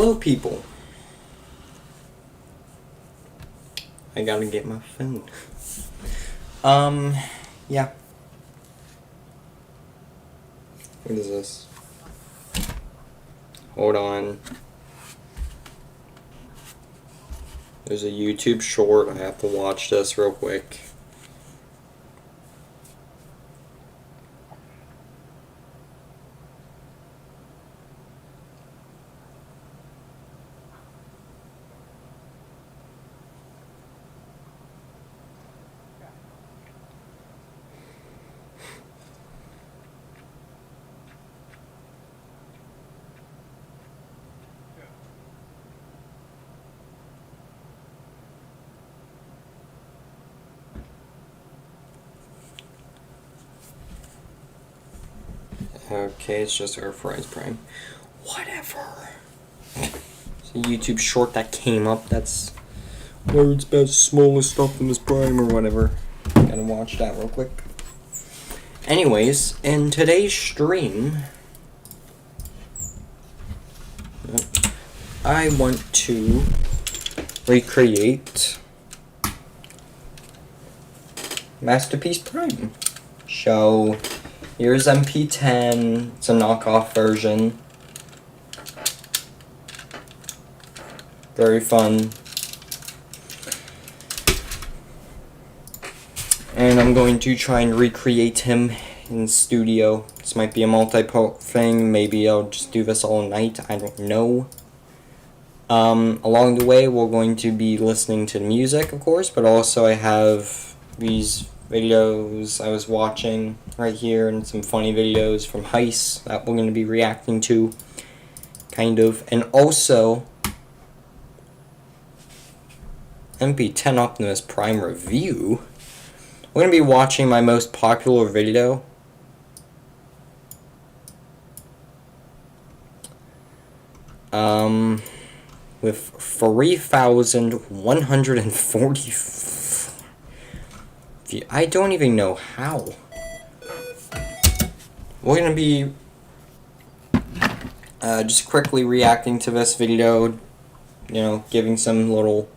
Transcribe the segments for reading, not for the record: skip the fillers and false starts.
Hello, people. I gotta get my phone. Yeah. What is this? Hold on. There's a YouTube short. I have to watch this real quick. Okay, it's just Earthrise Prime. Whatever. It's a YouTube short that came up. That's words about smallest Optimus Prime or whatever. Gotta watch that real quick. Anyways, in today's stream, I want to recreate Masterpiece Prime. So, here's MP10. It's a knockoff version. Very fun. And I'm going to try and recreate him in studio. This might be a multi-part thing. Maybe I'll just do this all night. I don't know. Along the way, we're going to be listening to the music, of course, but also I have these videos I was watching right here and some funny videos from Heist that we're going to be reacting to, kind of. And also, MP10 Optimus Prime review. We're going to be watching my most popular video. With 3,140. I don't even know how. We're going to be just quickly reacting to this video, you know, giving some little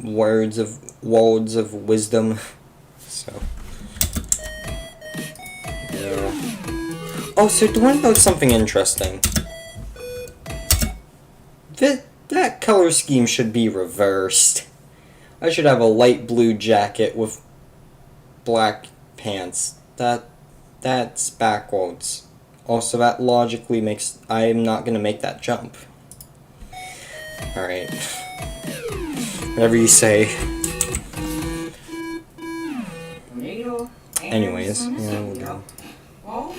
words of wisdom. So, yeah. Oh, so do you want to know something interesting? That color scheme should be reversed. I should have a light blue jacket with black pants. That's backwards. Also, that logically makes... I'm not gonna make that jump. Alright. Whatever you say. Anyways, yeah, we'll go. Well,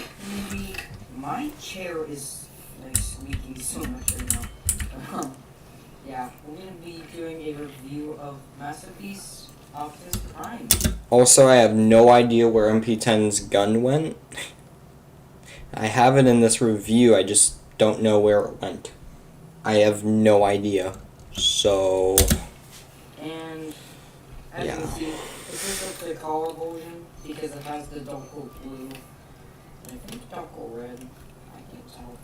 my chair is like squeaking so much right now. Yeah, we're gonna be doing a review of Masterpiece Optimus Prime. Also, I have no idea where MP10's gun went. I have it in this review, I just don't know where it went. I have no idea. So... And, as you can see, this is the color version, because it has the darker blue, and I think darker red, I can't tell.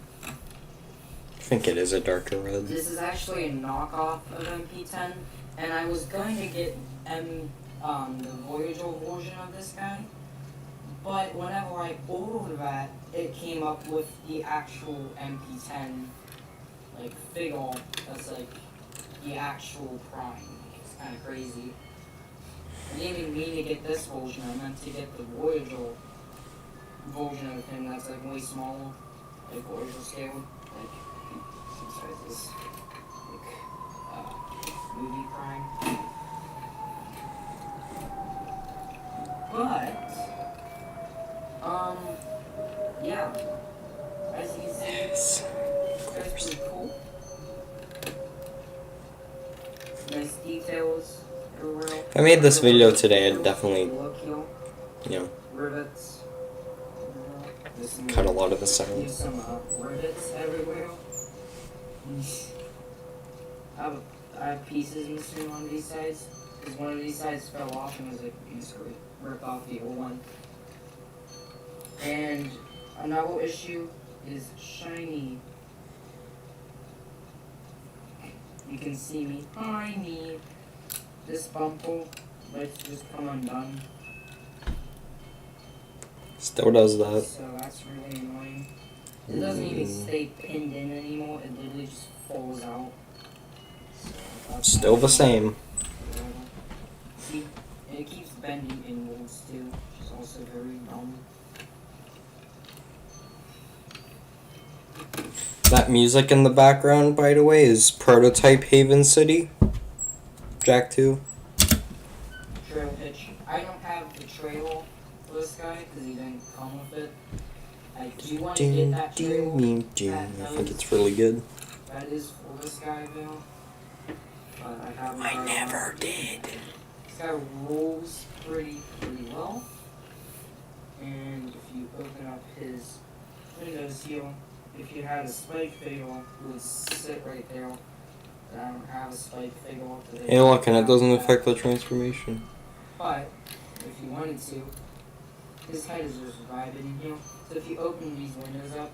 I think it is a darker red. This is actually a knockoff of MP10, and I was going to get the Voyager version of this guy, but whenever I ordered that, it came up with the actual MP10, like, figure that's, like, the actual Prime. It's kind of crazy. I didn't even mean to get this version, I meant to get the Voyager version of him that's, like, way smaller, like, Voyager scale, like, sizes, like, movie Prime. But, yeah, as you can see, that's pretty cool. Nice details everywhere. If I made this video today, I'd definitely, you know, rivets. cut a lot of this out. There's some rivets everywhere. I have pieces missing on these sides, because one of these sides fell off and was like, you just rip off the old one. And another issue is shiny you can see me. I need this bumper. Let's just come undone. Still does that. So that's really annoying. It doesn't even stay pinned in anymore. It literally just falls out. So that's Still the same. See, and it keeps bending inwards too, which is also very dumb. That music in the background, by the way, is Prototype Haven City. Jack 2. Trail pitch. I don't have the trail for this guy because he didn't come with it. I do want to get that trail. I think it's really good. That is for this guy though. But I haven't. I never did. This guy rolls pretty well. And if you open up his windows here, if you had a spike figure, it would sit right there. But I don't have a spike figure today. Hey, look, and it doesn't affect the transformation. But if you wanted to, his head is just vibing in here. So if you open these windows up,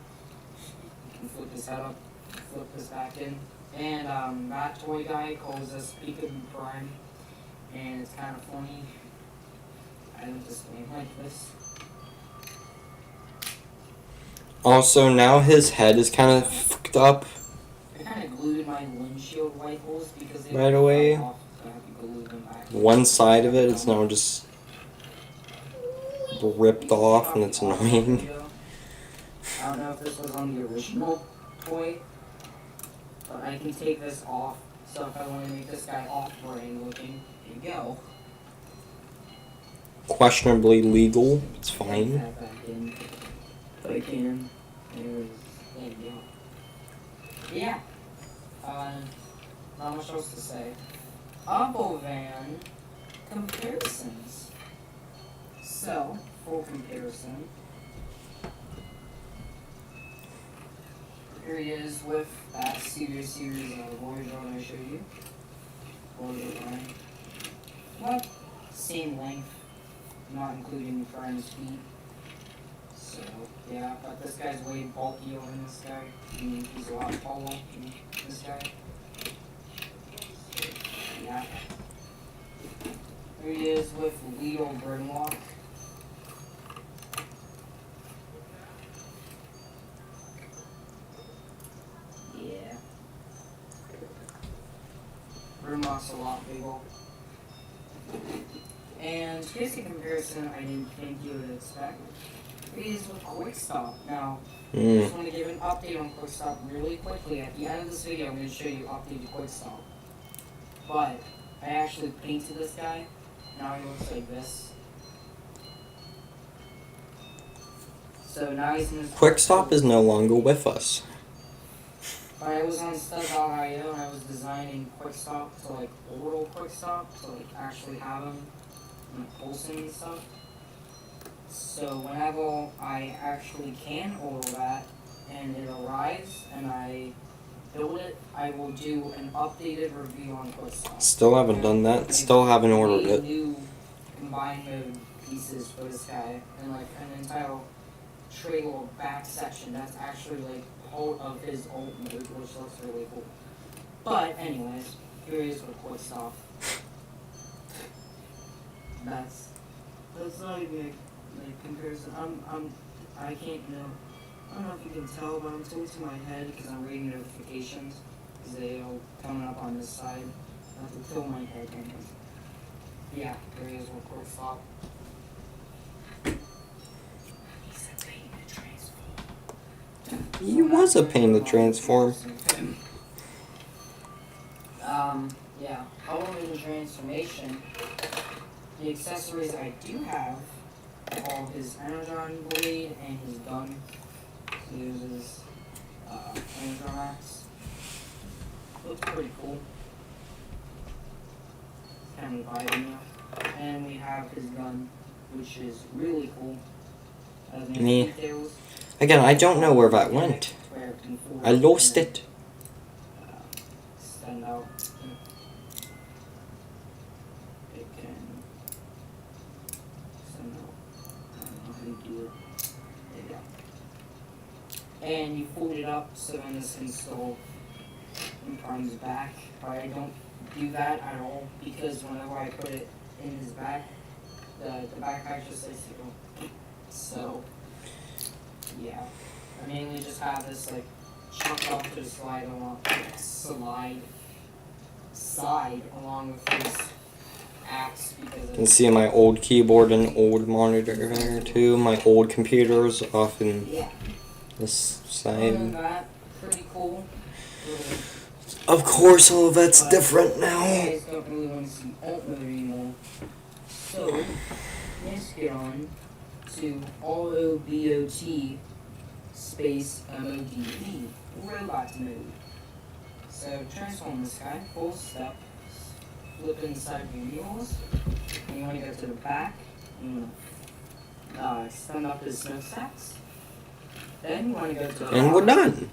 you can flip this head up, flip this back in. And that toy guy calls us Peekaboo Prime. And it's kind of funny. I don't just name like this. Also, now his head is kind of fucked up. I kind of glued my windshield wipers because they Right away. fell off, so I have to glue them back. One side of it is now just ripped off, and it's annoying. I don't know if this was on the original toy, but I can take this off. So if I want to make this guy off-brain looking, there you go. Questionably legal. It's Put fine. that back in. If I can. There you go. Yeah. Not much else to say. Other than comparisons. So, for comparison, here he is with that series Voyager that I showed you. Voyager line. Well, same length, not including Prime's feet. So, yeah, but this guy's way bulkier than this guy. I mean, he's a lot taller than this guy. So, yeah. Here he is with Leo Grimlock. Yeah. Grimlock's a lot bigger. And here's a comparison I didn't think you would expect. It is with Quick Stop. Now, I just want to give an update on Quick Stop really quickly. At the end of this video, I'm going to show you updated Quick Stop. But I actually painted this guy. Now he looks like this. So now he's in his Quick Stop is no longer with us. I was on stud.io and I was designing Quick Stop to like orbital Quick Stop to like actually have him pulsing and stuff. So whenever I actually can order that and it arrives and I build it, I will do an updated review on Quick Stop. Still haven't done that. Still haven't ordered it. New combined mode pieces for this guy and like an entire trailer back section that's actually like part of his alt mode, which looks really cool. But anyways, here he is with Quick Stop. That's not even like comparison. I can't know. I don't know if you can tell, but I'm tilting my head because I'm reading notifications because they are coming up on this side. I have to tilt my head. Yeah, here he is with Quick Stop. He was a pain to transform. Yeah. Other than transformation, the accessories I do have are his energon blade and his gun. So he uses energon axe. Looks pretty cool. Kind of vibing there. And we have his gun, which is really cool. Has nice Me. details. Again, I don't know where that went. I lost it. Stand out. It can stand out. I don't know how you do it. There you go. And you fold it up so then this can still on his back, but I don't do that at all because whenever I put it in his back, the backpack just likes to go. So, yeah. I mainly just have this like chucked off to the side along with his axe because You can see my old keyboard and old monitor there too. My old computers off in yeah. this Other than side. that, pretty cool. Of course, all of that's different You now. guys don't really want to see alt mode anymore. So, let's get on to AutoBOT space MODE, robot mode. So, transform this guy, full step, flip inside your wheels, and you want to go to the back, and extend up his smokestacks. Then you want to go to the And we're bottom. done.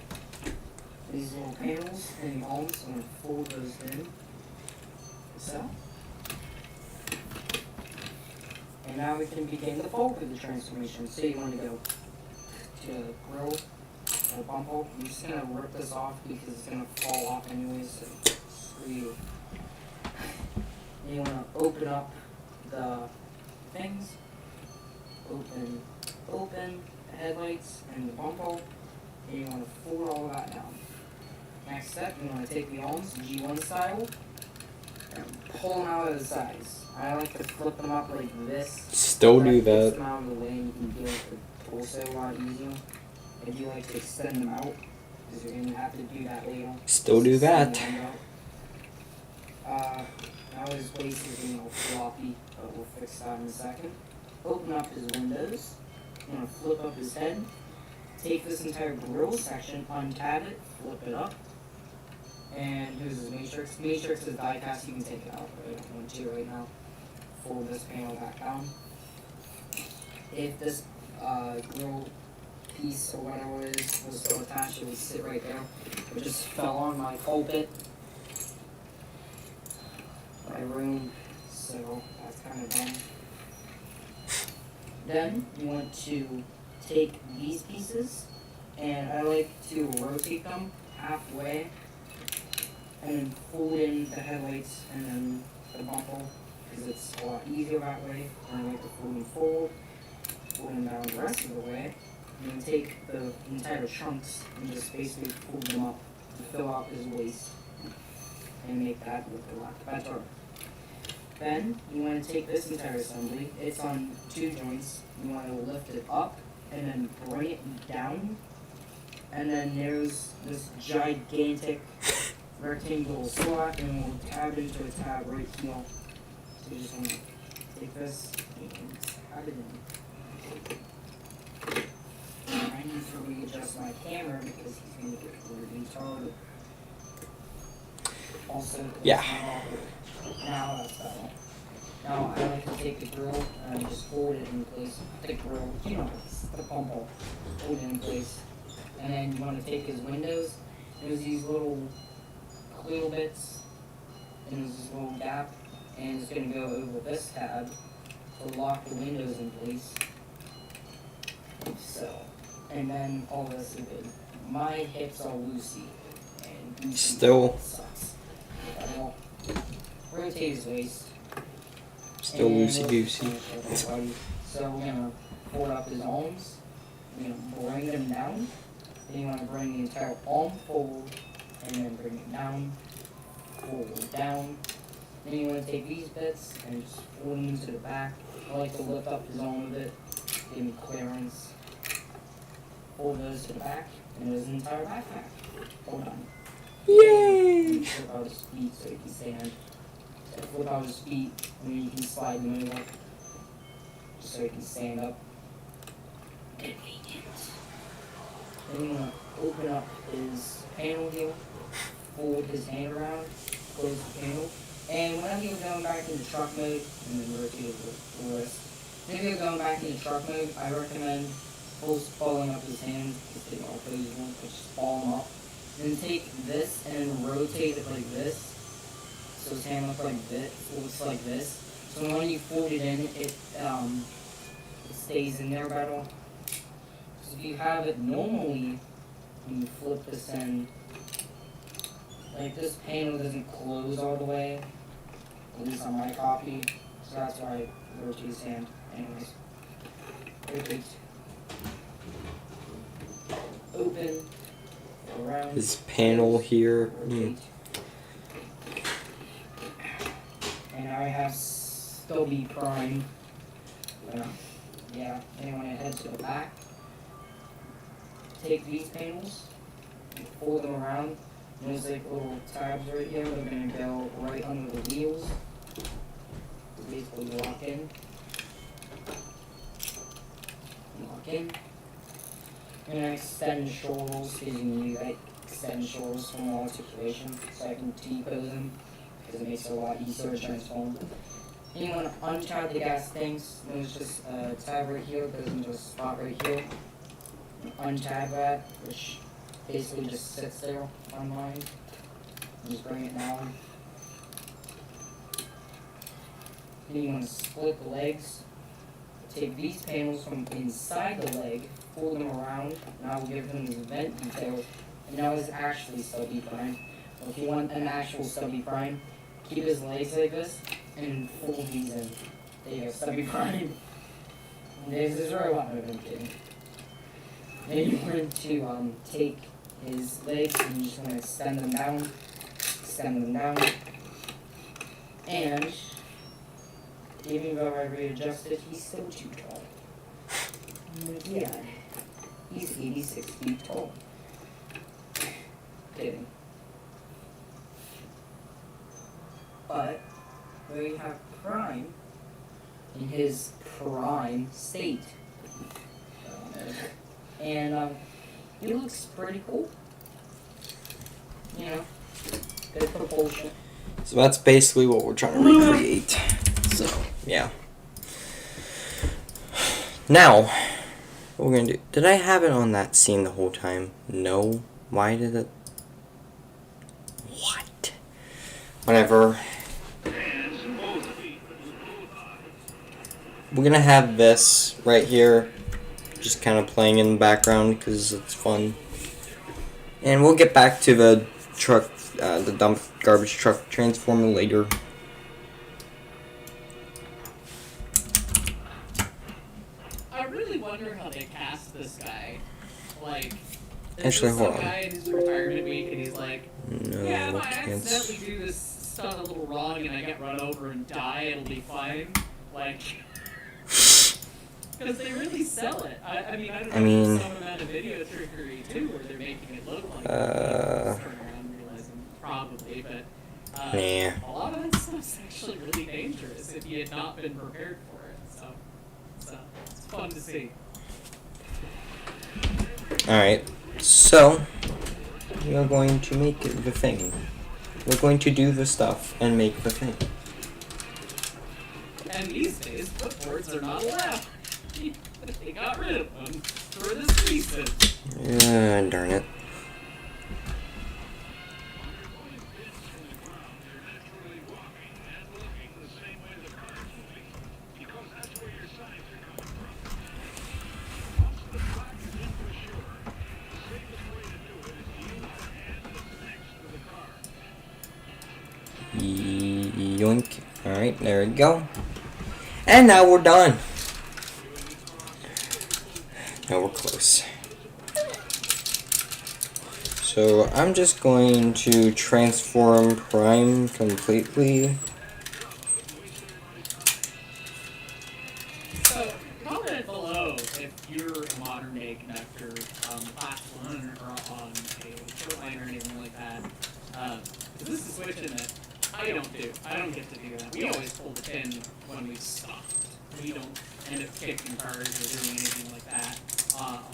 These little panels and arms, I'm going to fold those in. So. And now we can begin the bulk of the transformation. So you want to go to the grill or bumper. I'm just going to rip this off because it's going to fall off anyway, so screw you. And you want to open up the things. Open the headlights and the bumper. And you want to fold all of that down. Next step, you want to take the arms, G1 style, and pull them out of the sides. I like to flip them up like this. Still do That gets that. them out of the way and you can deal with the torso a lot easier. I do like to extend them out, because you're going to have to do that later. Still do that. Now his waist is being all floppy, but we'll fix that in a second. Open up his windows. I'm going to flip up his head. Take this entire grill section, untab it, flip it up. And here's his matrix. Matrix is die cast, you can take it out, but I don't want to right now. Fold this panel back down. If this grill piece or whatever it is was still attached, it would sit right there. It just fell on my pulpit, my room, so that's kind of dumb. Then you want to take these pieces, and I like to rotate them halfway, and then fold in the headlights and then the bumper, because it's a lot easier that way. And I like to fold them forward, fold them down the rest of the way, and then take the entire chunks and just basically fold them up to fill out his waist and make that look a lot better. Then you want to take this entire assembly, it's on 2 joints, you want to lift it up and then bring it down, and then there's this gigantic rectangular slot, and we'll tab into a tab right here. So you just want to take this and tab it in. And I need to readjust my camera because he's going to get really retarded. Also, Yeah. now that's better. Now I like to take the grill and just hold it in place. The grill, you know, the bumper. Hold it in place. And then you want to take his windows. There's these little clear bits, and there's this little gap, and it's going to go over this tab to lock the windows in place. So, and then all this is good. My hips are loosey, and loosey Still. sucks. Well, rotate his waist. Still loosey goosey. So we're gonna fold up his arms. We're gonna bring them down. Then you want to bring the entire arm forward, and then bring it down, forward, down. Then you want to take these bits and just fold them into the back. I like to lift up his arm a bit, give him clearance. Fold those to the back, and there's an entire backpack. Hold on. Yay! Flip out his feet so he can stand. Flip out his feet, and then you can slide them over, just so he can stand up. Convenient. Then you want to open up his panel here, fold his hand around, close the panel, and whenever you're going back into truck mode, and then rotate the wrist. Whenever you're going back into truck mode, I recommend folding up his hands, because they all pose one, just ball them up. Then take this and rotate it like this. So his hand looks like this. So when you fold it in, it stays in there better. So if you have it normally, when you flip this in like this panel doesn't close all the way, at least on my copy, so that's why I rotate his hand. Anyways, rotate, open, go around. His panel here. Rotate. And now I have Stubby Prime. Yeah, and I want to head to the back. Take these panels, and fold them around. And there's like little tabs right here. They're going to go right under the wheels. Basically lock in. Lock in. And I extend shoulders because you need like extend shoulders for more articulation so I can T-pose them because it makes it a lot easier to transform. And you want to untie the gas tanks. There's just a tab right here, goes into a spot right here. Untab that, which basically just sits there on mine. Just bring it down. Then you want to split the legs. Take these panels from inside the leg, fold them around. Now we'll give them these vent details. And now it's actually Stubby Prime. So if you want an actual Stubby Prime, keep his legs like this and fold these in. There you go, Stubby Prime. This is where I want to kidding. Then you want to take his legs and you just want to extend them down, and even though I readjusted, he's still too tall. Yeah, he's 86 feet tall. Kidding. But we have Prime in his prime state. And he looks pretty cool. You know, good propulsion. So that's basically what we're trying to recreate. So, yeah. Now, what we're gonna do. Did I have it on that scene the whole time? No. Why did it? What? Whatever. We're gonna have this right here. Just kind of playing in the background because it's fun. And we'll get back to the truck, the dump garbage truck transformer later. I really wonder how they cast this guy. Like, Actually, hold on. Guy in his retirement week, and he's like, No, "Yeah, if I can't. accidentally do this stuff a little wrong and I get run over and die, it'll be fine." Like, because they really sell it. I mean, I don't know if some amount of video trickery too, where they're making it look like. Turn around, realizing probably, but Nah. a lot of that stuff's actually really dangerous if you had not been prepared for it. So it's fun to see. Alright, so we are going to make the thing. We're going to do the stuff and make the thing. And these days, footboards are not allowed. They got rid of them for this reason. Darn it. Yoink. Alright, there we go. And now we're done. Now we're close. So I'm just going to transform Prime completely. So, comment below if you're a modern day conductor, class 1 or on a short line or anything like that. This is switching that I don't do. I don't get to do that. We always pull the pin when we stop. We don't end up kicking cars or doing anything like that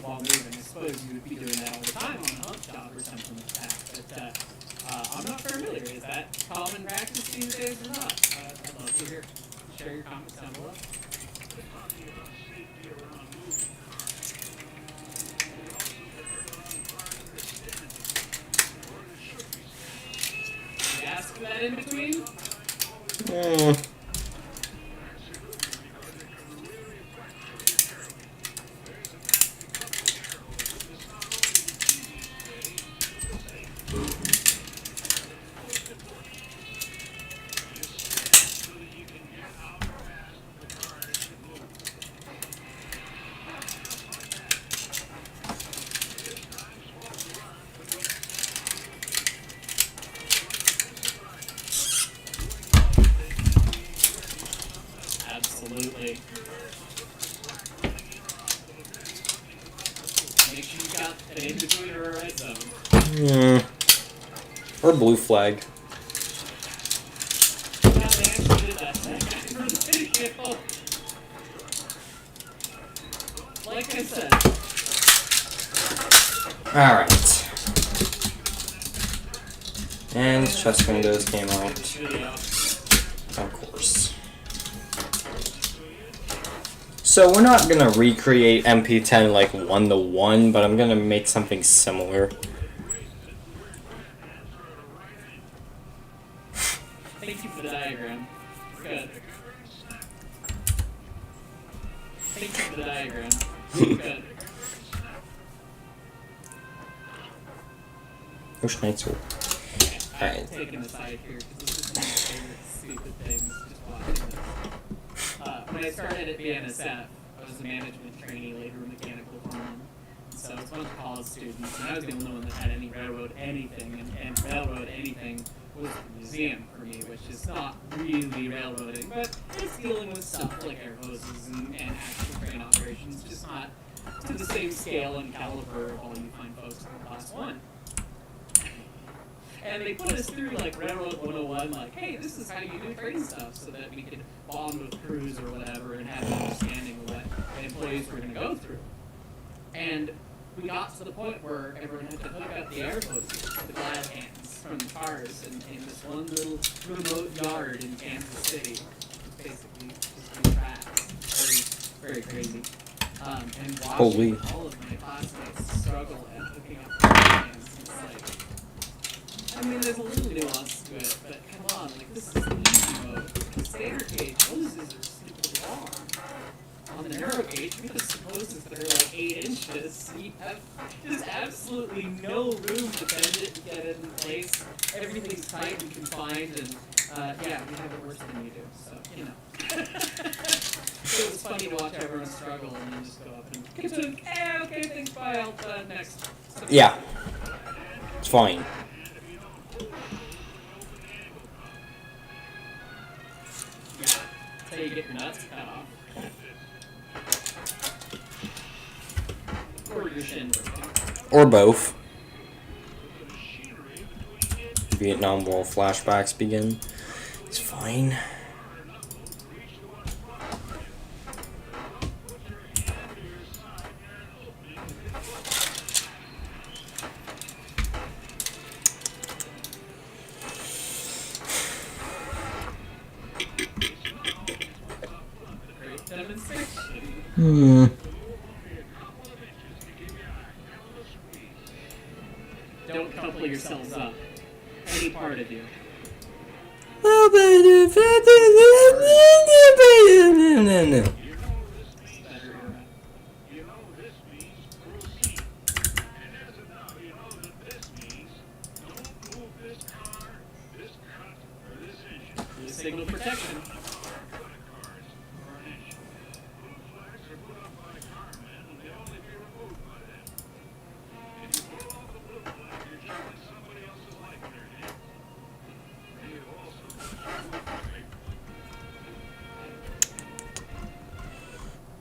while moving. I suppose you would be doing that all the time on a hump job or something like that. But I'm not familiar. Is that common practice these days or not? I'd love to share your comments down below. You ask that in between? not an in-between or a red zone. Or blue flag. Yeah, they actually did that for the video. Like I said. Alright. And chest windows came out. Of course. So we're not gonna recreate MP10 like 1-to-1, but I'm gonna make something similar. Thank you for the diagram. Good. Thank you for the diagram. Good. Wish Knights were. Alright. Taking a side here because this is my favorite stupid things. Just watching this. When I started at BNSF, I was a management trainee, later a mechanical foreman. So it's a bunch of college students, and I was the only one that had any railroad anything, and railroad anything was the museum for me, which is not really railroading, but it's dealing with stuff like air hoses and actual train operations, just not to the same scale and caliber of all you find folks in Class 1. And they put us through like Railroad 101, like, hey, this is how you do train stuff, so that we could bond with crews or whatever and have an understanding of what the employees were going to go through. And we got to the point where everyone had to hook up the air hoses, the glad hands from the cars in this one little remote yard in Kansas City. It's basically just in tracks. Very, very crazy. And watching all of my classmates struggle at hooking up the glad hands, it's like, I mean, there's a little nuance to it, but come on, like, this is the easy mode. The standard gauge hoses are super long. On the narrow gauge, we have hoses that are like 8 inches, so you have just absolutely no room to bend it and get it in place. Everything's tight and confined, and yeah, we have it worse than you do, so, you know. So it was funny to watch everyone struggle and then just go up and continue, okay, thanks, bye, I'll next. Yeah. It's fine. That's how you get your nuts cut off. Or your shin working. Or both. Vietnam War flashbacks begin. It's fine. Great demonstration. Don't couple yourselves up. Any part of you. Signal protection.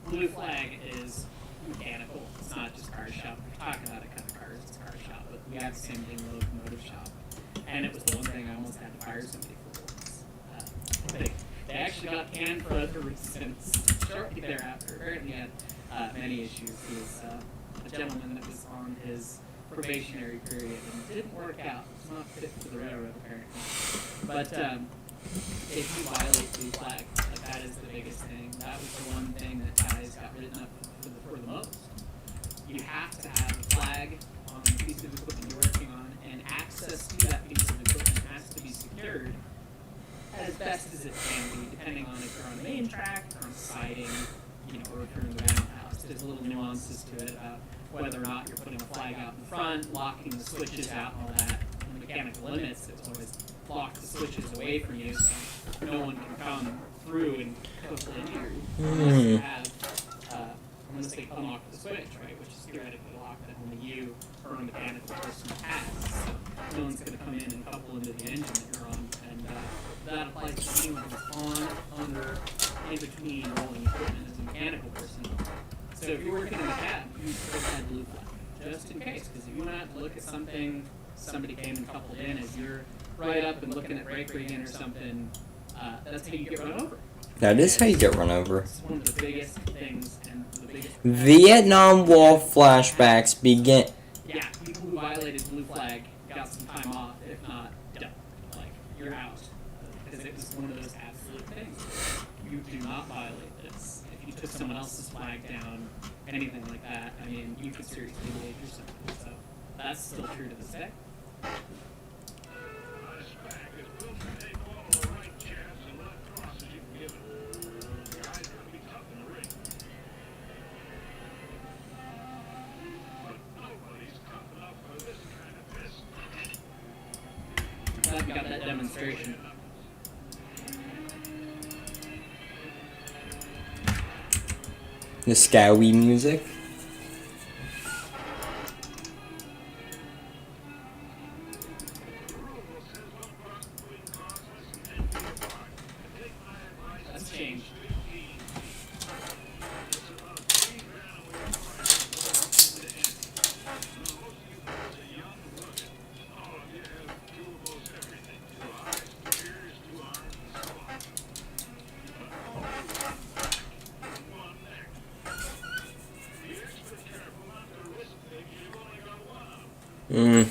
Blue flag is mechanical. It's not just car shop. We're talking about a kind of cars. It's car shop, but we have the same thing in locomotive shop. And it was the one thing I almost had to fire somebody for once. They actually got canned for other reasons shortly thereafter. Apparently had many issues. He was a gentleman that was on his probationary period and it didn't work out. It was not fit for the railroad apparently. But if you violate blue flag, like that is the biggest thing. That was the one thing that guys got written up for the most. You have to have a flag on the piece of equipment you're working on, and access to that piece of equipment has to be secured as best as it can be, depending on if you're on the main track, or on siding, you know, or if you're in the roundhouse. There's little nuances to it about whether or not you're putting a flag out in front, locking the switches out, and all that. And the mechanical limits, it's always lock the switches away from you so no one can come through and totally injure you unless they unlock the switch, right, which is theoretically locked that only you or a mechanical person has. So no one's going to come in and couple into the engine that you're on, and that applies to anyone who's on, under, in between rolling equipment as a mechanical person. So if you're working in the cab, you should have blue flag. just in case. Because if you want to look at something somebody came and coupled in as you're right up and looking at brake rigging or something, that's how you get run over. That is how you get run over. It's one of the biggest things and the biggest... Vietnam War flashbacks begin. Yeah, people who violated blue flag got some time off, if not done. Like, you're out. Because it was one of those absolute things. You do not violate this. If you took someone else's flag down, anything like that, I mean, you could seriously waive yourself. So that's still true to this day. Glad we got that demonstration. The scowy music. That's changed. Mm.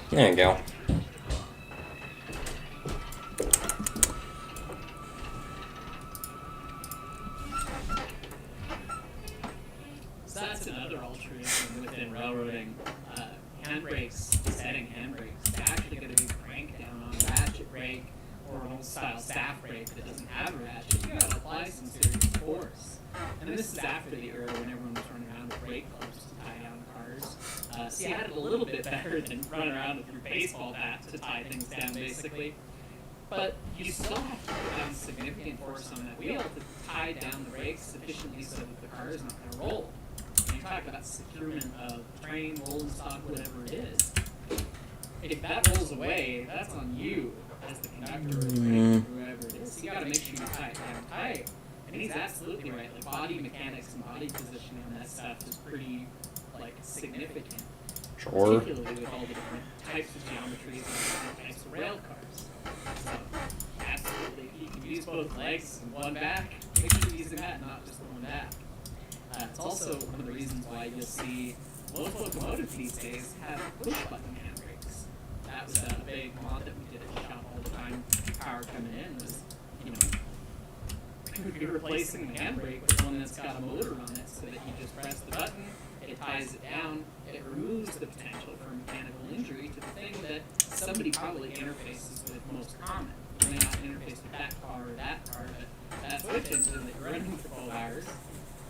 There you go. So that's another altruism within railroading. Handbrakes, setting handbrakes, they're actually going to be cranked down on a ratchet brake or an old style staff brake that doesn't have a ratchet. You got to apply some serious force. And this is after the era when everyone was running around with brake clips to tie down cars. So you had it a little bit better than running around with your baseball bat to tie things down, basically. But you still have to put down significant force on that wheel to tie down the brakes sufficiently so that the car is not going to roll. When you talk about securement of train, rolling stock, whatever it is, if that rolls away, that's on you as the conductor or the brake, or whoever it is. So you got to make sure you tie it down tight. And he's absolutely right. Like, body mechanics and body positioning on that stuff is pretty, like, significant. Sure. Particularly with all the different types of geometries and different types of rail cars. So, absolutely, if you can use both legs and one back, make sure you're using that, not just one back. It's also one of the reasons why you'll see most locomotives these days have push-button handbrakes. That was a big mod that we did at the shop all the time. Power coming in was, you know, we would be replacing the handbrake with one that's got a motor on it so that you just press the button, it ties it down, it removes the potential for mechanical injury to the thing that somebody probably interfaces with most common. You may not interface with that car or that car, but that switch engine that you're running for 12 hours,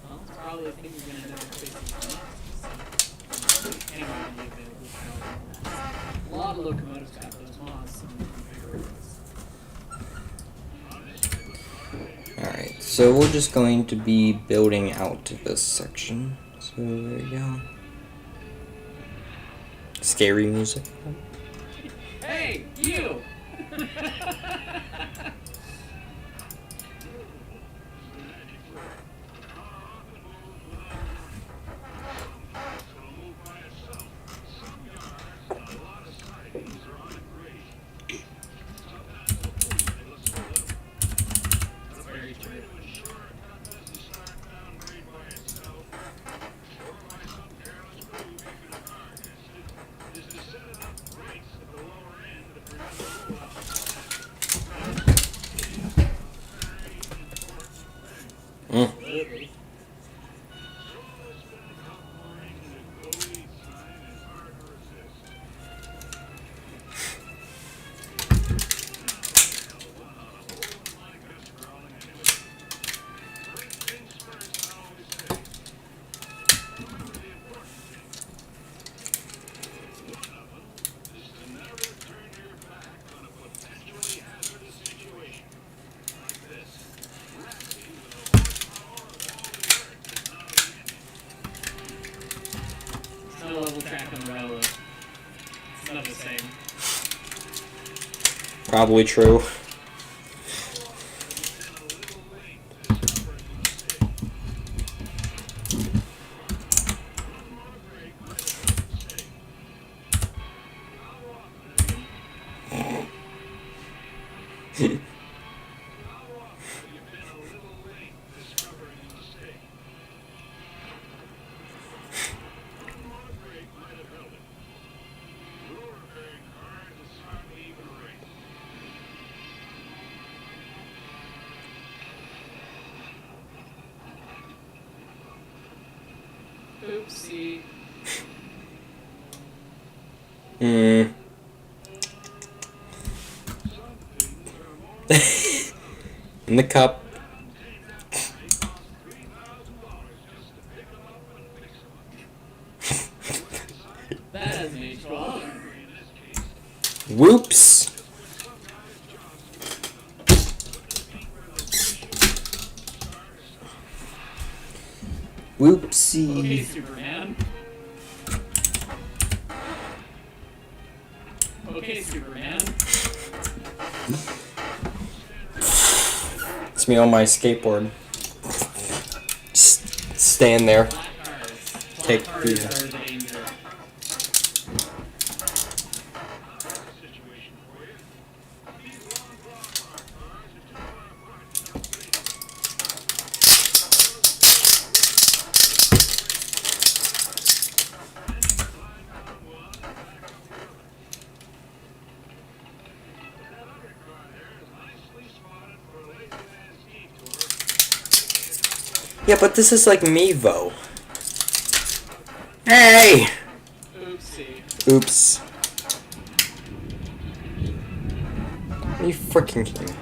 well, it's probably the thing you're going to end up interfacing with next. So, anyway, will be available for all that. A lot of locomotives got those mods, some of them bigger ones. Alright, so we're just going to be building out to this section. So there you go. Scary music. Hey, you! That's very true. Absolutely. the same. Probably true. Oopsie. Hmm. In the cup. That hasn't aged well. Whoops. Okay, Whoopsie. Superman. Okay, Superman. It's me on my skateboard. Just stand there. Black cars. Take Black cars the- are the danger. Yeah, but this is like Mevo. Hey! Oopsie. Oops. Are you freaking kidding me?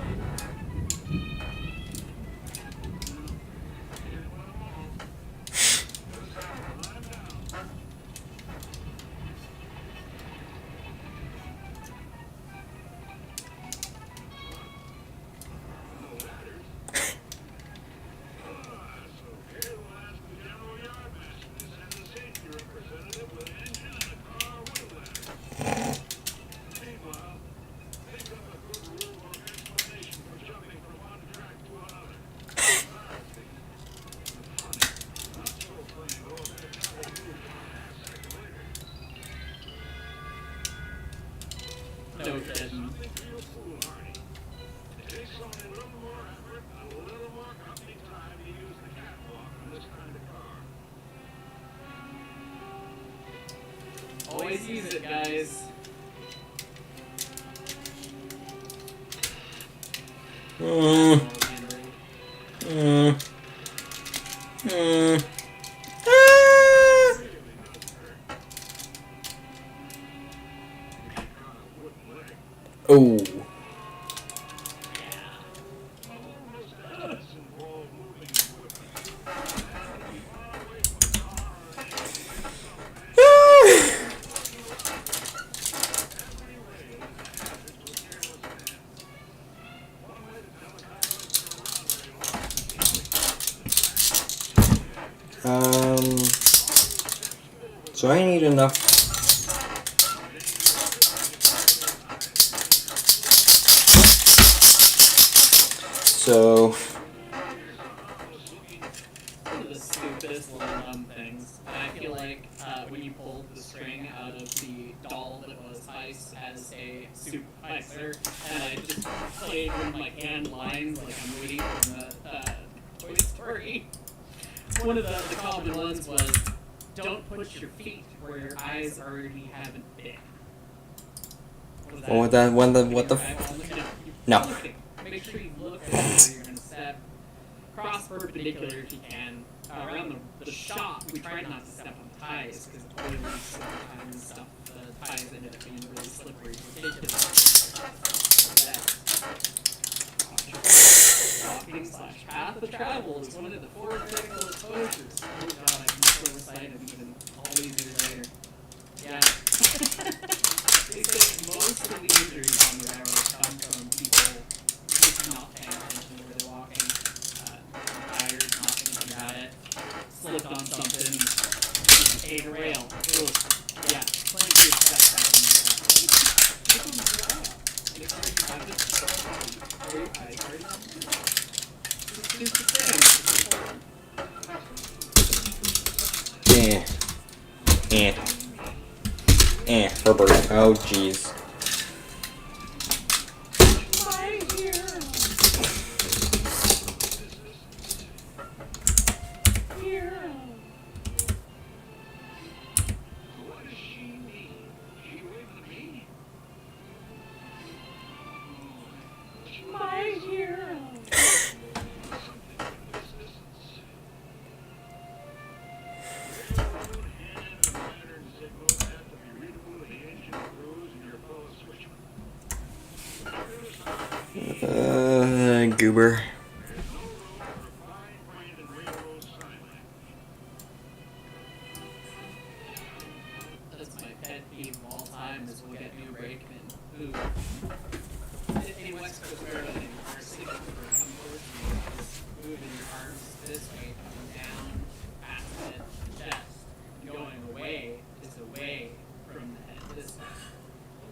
No kidding. Always use it, guys. Mm, mm, mm. Ah. Oh. So I need enough. So One of the stupidest little dumb things. And I feel like when you pulled the string out of the doll that was Ice as a supervisor, and I just played with my canned lines like I'm reading from the Toy Story. One of the common ones was, don't put your feet where your eyes already haven't been. what the No. Make sure you look at where you're going to step. Cross perpendicular if you can. Around the shop, we try not to step on ties because oily sometimes and stuff. The ties ended up being really slippery. Ridiculous. Walking / path of travel is one of the 4 critical exposures. Oh god, I can still recite it even all these years later. Yeah. They say most of the injuries on the railroad come from people just not paying attention to where they're walking, tired, not thinking about it, slipped on something, ate a rail. Ugh. Yeah, plenty of stuff happening. is the same. Herbert. Oh, jeez. Goober. That's my pet peeve of all time is we'll get new brakemen who, in West Coast Maryland, are sitting over come towards me, just moving your arms this way, coming down, past the head, the chest, and going away is away from the head this way.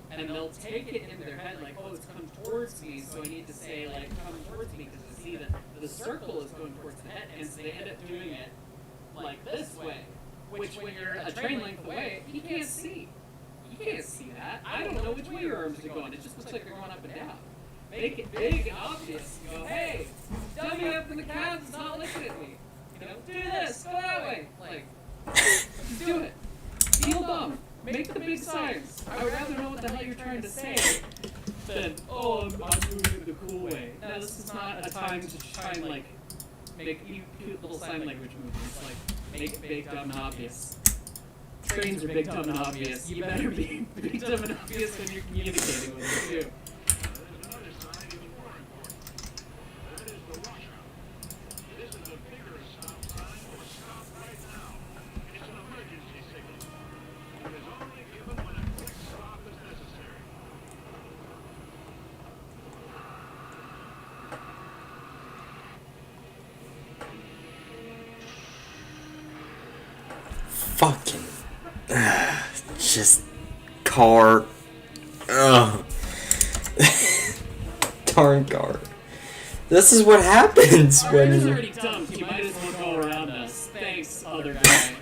And they'll take it in their head like, oh, it's come towards me, so I need to say, like, come towards me, because I see that the circle is going towards the head, and so they end up doing it like this way, which when you're a train length away, you can't see. You can't see that. I don't know which way your arms are going. It just looks like they're going up and down. Make it big and obvious. You go, hey, dummy up in the cabs is not looking at me. You know, do this, go that way. Like, just do it. Feel dumb. Make the big signs. I would rather know what the hell you're trying to say than, oh, I'm doing it the cool way. No, this is not a time to try and, like, make cute little sign language movements. Like, make it big, dumb, and obvious. Trains are big, dumb, and obvious. You better be big, dumb, and obvious when you're communicating with them, too. Fucking. Just. Car. Ugh. Darn car. This is what happens Our when. is already dumped. You might as well go around us. Thanks, other guy.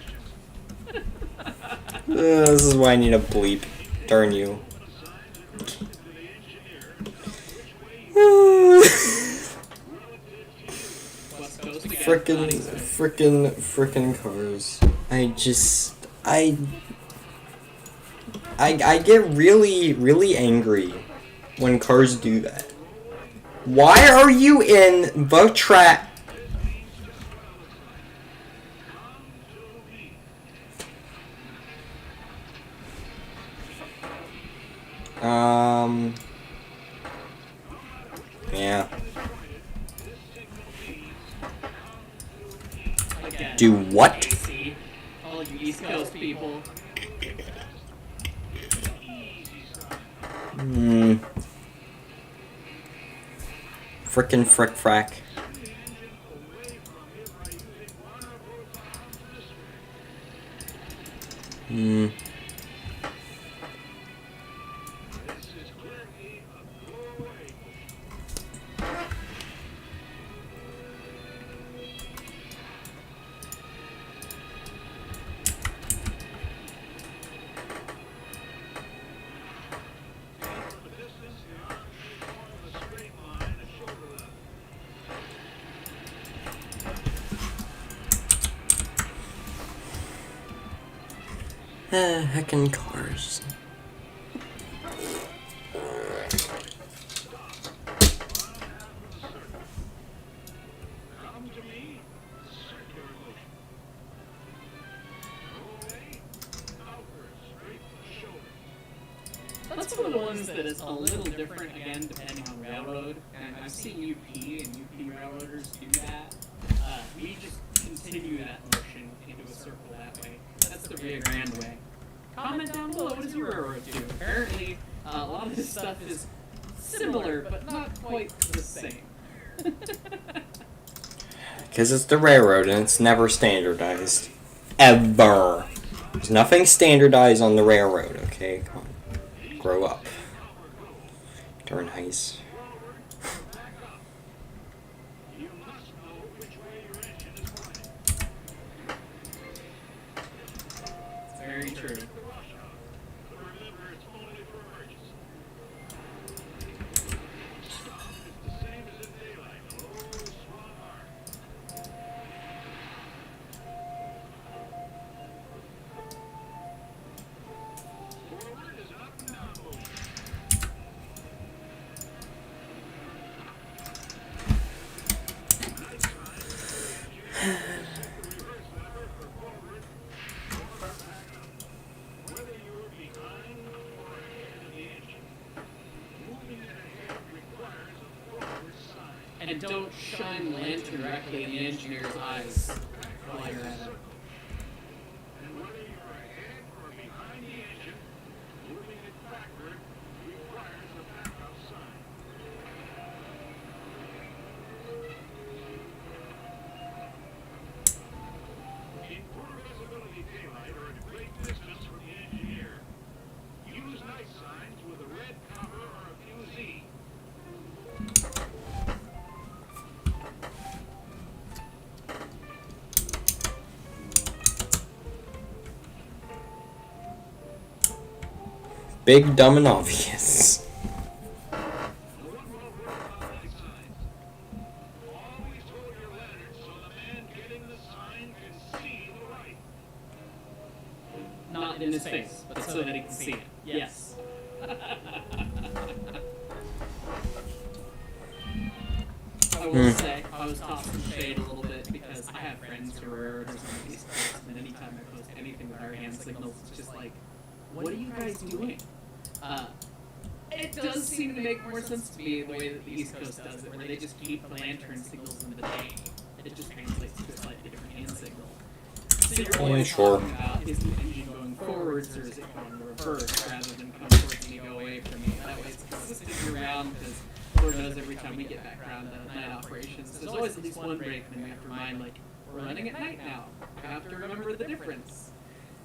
This is why I need a bleep. Darn you. Frickin' cars. I get really angry when cars do that. Why are you in the track? Yeah. Again, Do what? AC, all you East Coast people. Frickin' frick frack. Heckin' cars. That's one of the ones that is a little different, again, depending on railroad. And I've seen UP and UP railroaders do that. We just continue that motion into a circle that way. That's the Rio Grande way. Comment down below, what does your railroad do? Apparently, a lot of this stuff is similar, but not quite the same. Because it's the railroad and it's never standardized. Ever. There's nothing standardized on the railroad, okay? Come on. Grow up. Darn heist. And don't shine the lantern directly in the engineer's eyes while you're at it. And whether you're ahead or behind the engine, moving it backward requires a backup sign. In poor visibility daylight or at great distance from the engineer, use night signs with a red cover or a fusee. Big, dumb, and obvious. No one will worry about night signs. Always hold your lantern so the man getting the sign can see the light. Not in his face, but so that he can see it. Yes. I will say, I was tossing shade a little bit because I have friends who are airers on the East Coast, and anytime I post anything with our hand signals, it's just like, what are you guys doing? It does seem to make more sense to me the way that the East Coast does it, where they just keep the lantern signals in the day. It just translates to a slightly different hand signal. So you're always sure. talking about, is the engine going forwards or is it going reverse, rather than come towards me, go away from me. That way it's consistent year-round, because Lord knows every time we get back around to night operations, there's always at least one break, and then we have to remind, like, we're running at night now. We have to remember the difference.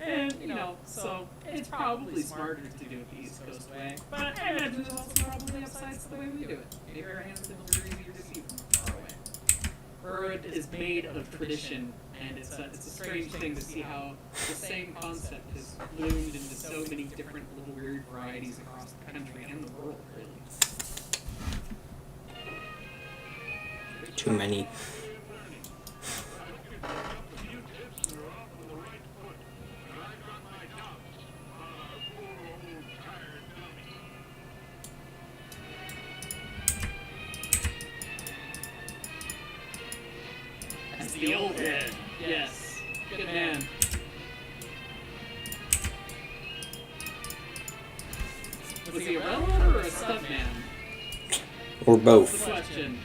And, you know, so it's probably smarter to do it the East Coast way, but I imagine there's also probably upsides to the way we do it. Maybe our hand signals are easier to see from far away. Bird is made of tradition, and it's a strange thing to see how the same concept has bloomed into so many different little weird varieties across the country and the world, really. Too many. That's the old head. Yes. Good man. Was he a railroader or a stuntman? Or That's the both. question.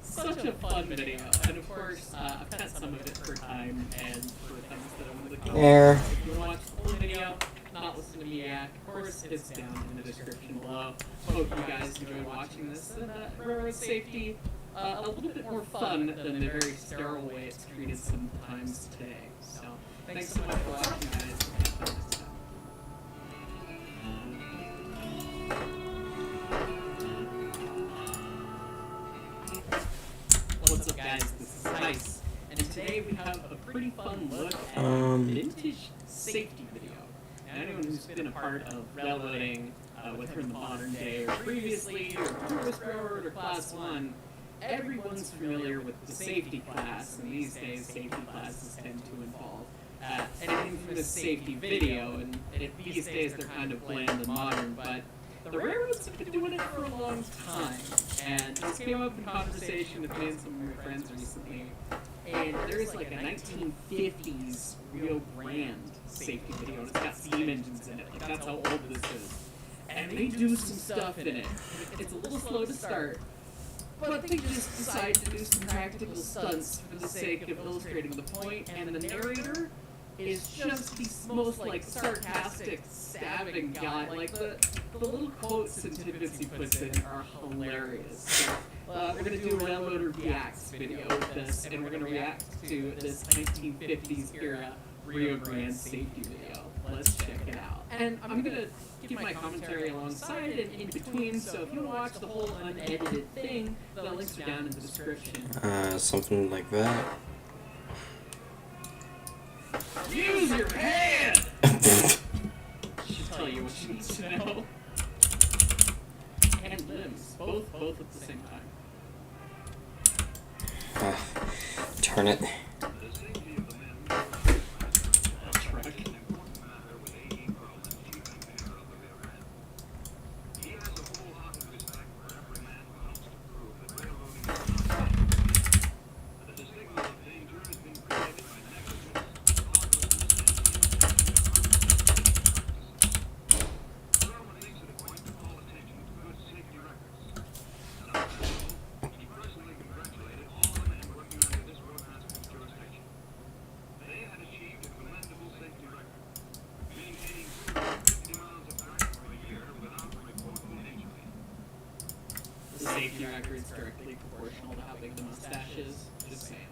Such a fun video, and of course, I've cut some of it for time and for things that I'm looking There. at. If you want to watch the full video, not listen to me yak, of course, it's down in the description below. Hope you guys enjoy watching this, and railroad safety, a little bit more fun than the very sterile way it's treated sometimes today. So, thanks so much for watching, guys. What's up, guys? This is Nice, and today we have a pretty fun look at a vintage safety video. And anyone who's been a part of railroading, whether in the modern day or previously, or tourist railroad or class 1, everyone's familiar with the safety class, and these days safety classes tend to involve anything from a safety video, and these days they're kind of bland and modern, but the railroads have been doing it for a long time, and this came up in conversation with me and some of my friends recently, and there's like a 1950s Rio Grande safety video, and it's got steam engines in it, like that's how old this is, and they do some stuff in it. It's a little slow to start, but they just decide to do some practical stunts for the sake of illustrating the point, and the narrator is just the most like sarcastic, stabbing guy. Like the little quotes and tidbits he puts in are hilarious. So, we're gonna do a Railroader Reacts video with this, and we're gonna react to this 1950s era Rio Grande safety video. Let's check it out. And I'm gonna give my commentary alongside and in between, so if you want to watch the whole unedited thing, the links are down in the description. Something like that. Use your hand! She'll tell you what she needs to know. And limbs, both at the same time. Turn it. Truck. safety record is directly proportional to how big the mustache is. Just saying.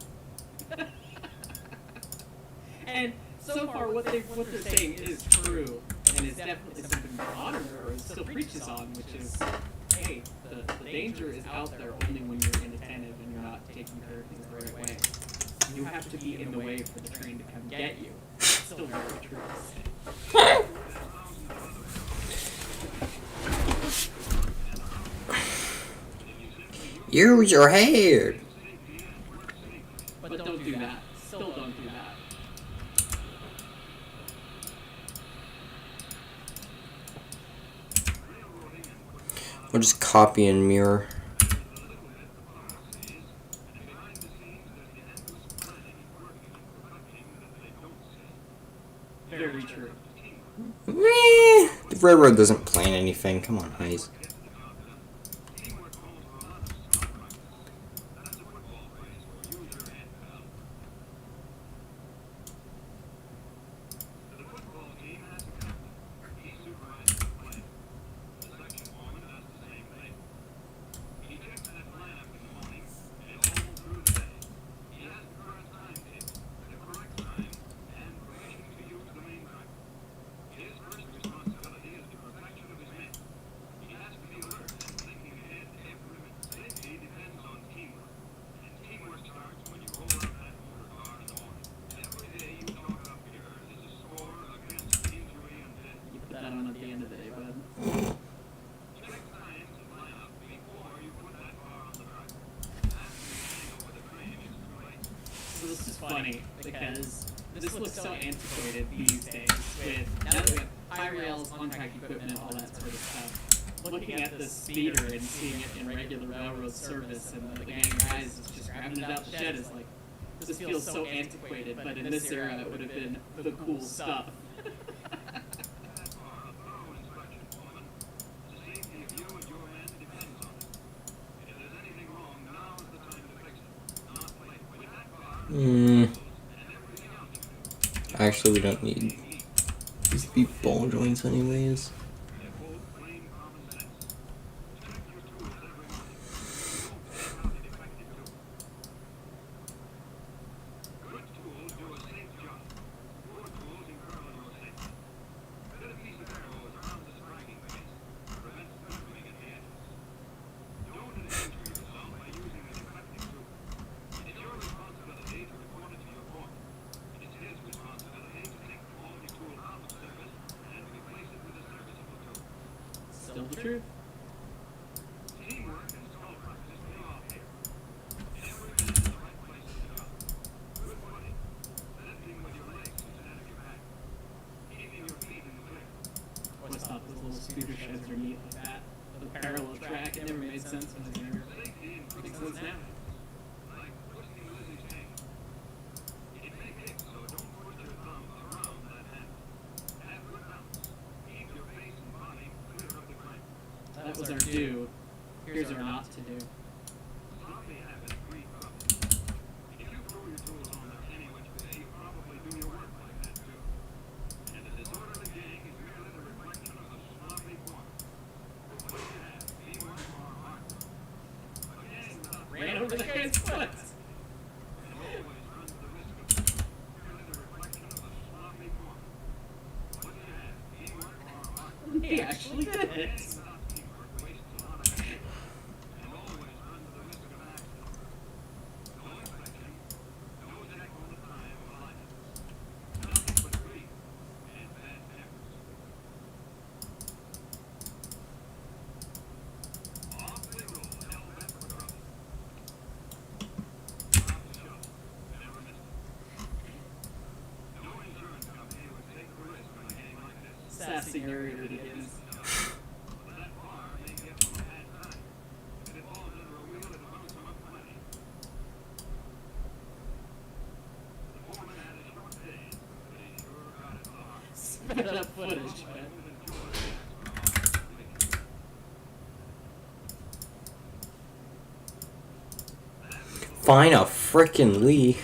And so far, what they're saying is true, and is definitely something the modern era still preaches on, which is, hey, the danger is out there only when you're inattentive and you're not taking care of things the right way. You have to be in the way for the train to come get you. It's still very true. Use your head. But don't do that. Still don't do that. We'll just copy and mirror. Very true. The railroad doesn't plan anything. Come on, Hayes. You put that on at the end of the day, bud. So this is funny because this looks so antiquated these days with now that we have high rails, on-track equipment, all that sort of stuff. Looking at this speeder and seeing it in regular railroad service and the gang of guys is just grabbing it out the shed is like, this feels so antiquated, but in this era it would have been the cool stuff. Actually, we don't need these to be ball joints anyways. Still the truth. Always thought those little scooter sheds were neat like that. The parallel track, it never made sense when I was younger. Makes sense now. That was our do. Here's our not to do. Ran over the guy's foot. He actually did it. Sassy narrator it is. Sped up footage, man. Find a frickin' Lee.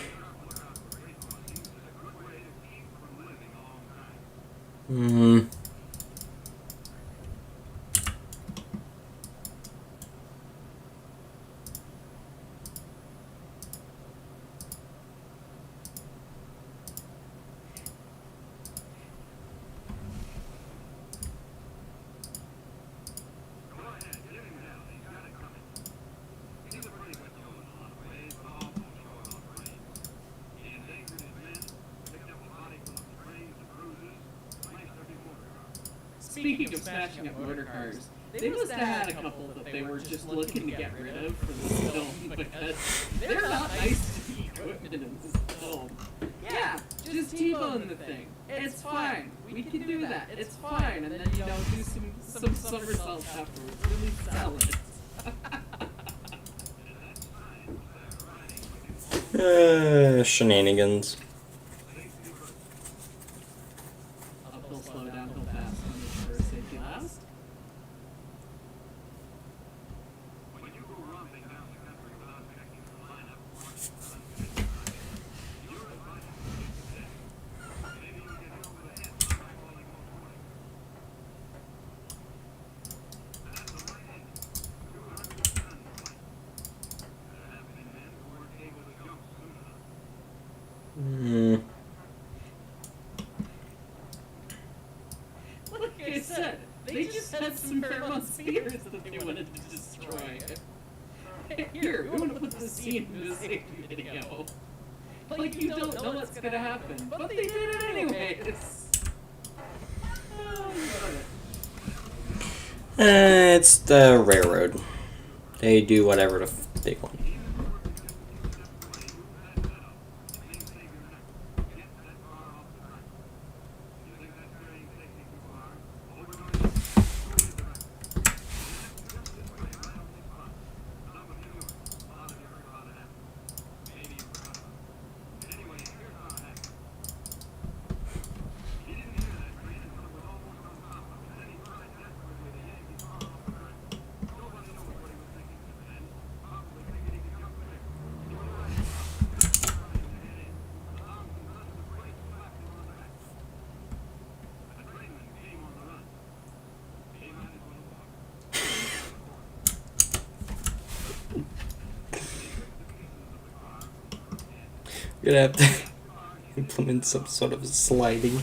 speaking of smashing up motor cars, they must have had a couple that they were just looking to get rid of for this film because they're not nice to the equipment in this film. Yeah, just T-bone the thing. It's fine. We can do that. It's fine. And then, you know, do some somersaults afterwards. Really sell it. Shenanigans. Uphill slow, downhill fast, on the first safety last. When you go romping down the country without checking the lineup once, you're advised to take the maybe you get hit over the head by falling off point. That's the right end. 200 tons point. There have been men who weren't able to jump soon enough. Like I said, they just had some Fairmont spears that they wanted to destroy. Here, we want to put this scene in the safety video. Like, you don't know what's gonna happen, but they did it anyways. Oh, It's the railroad. They do whatever they want. You're gonna have to implement some sort of sliding.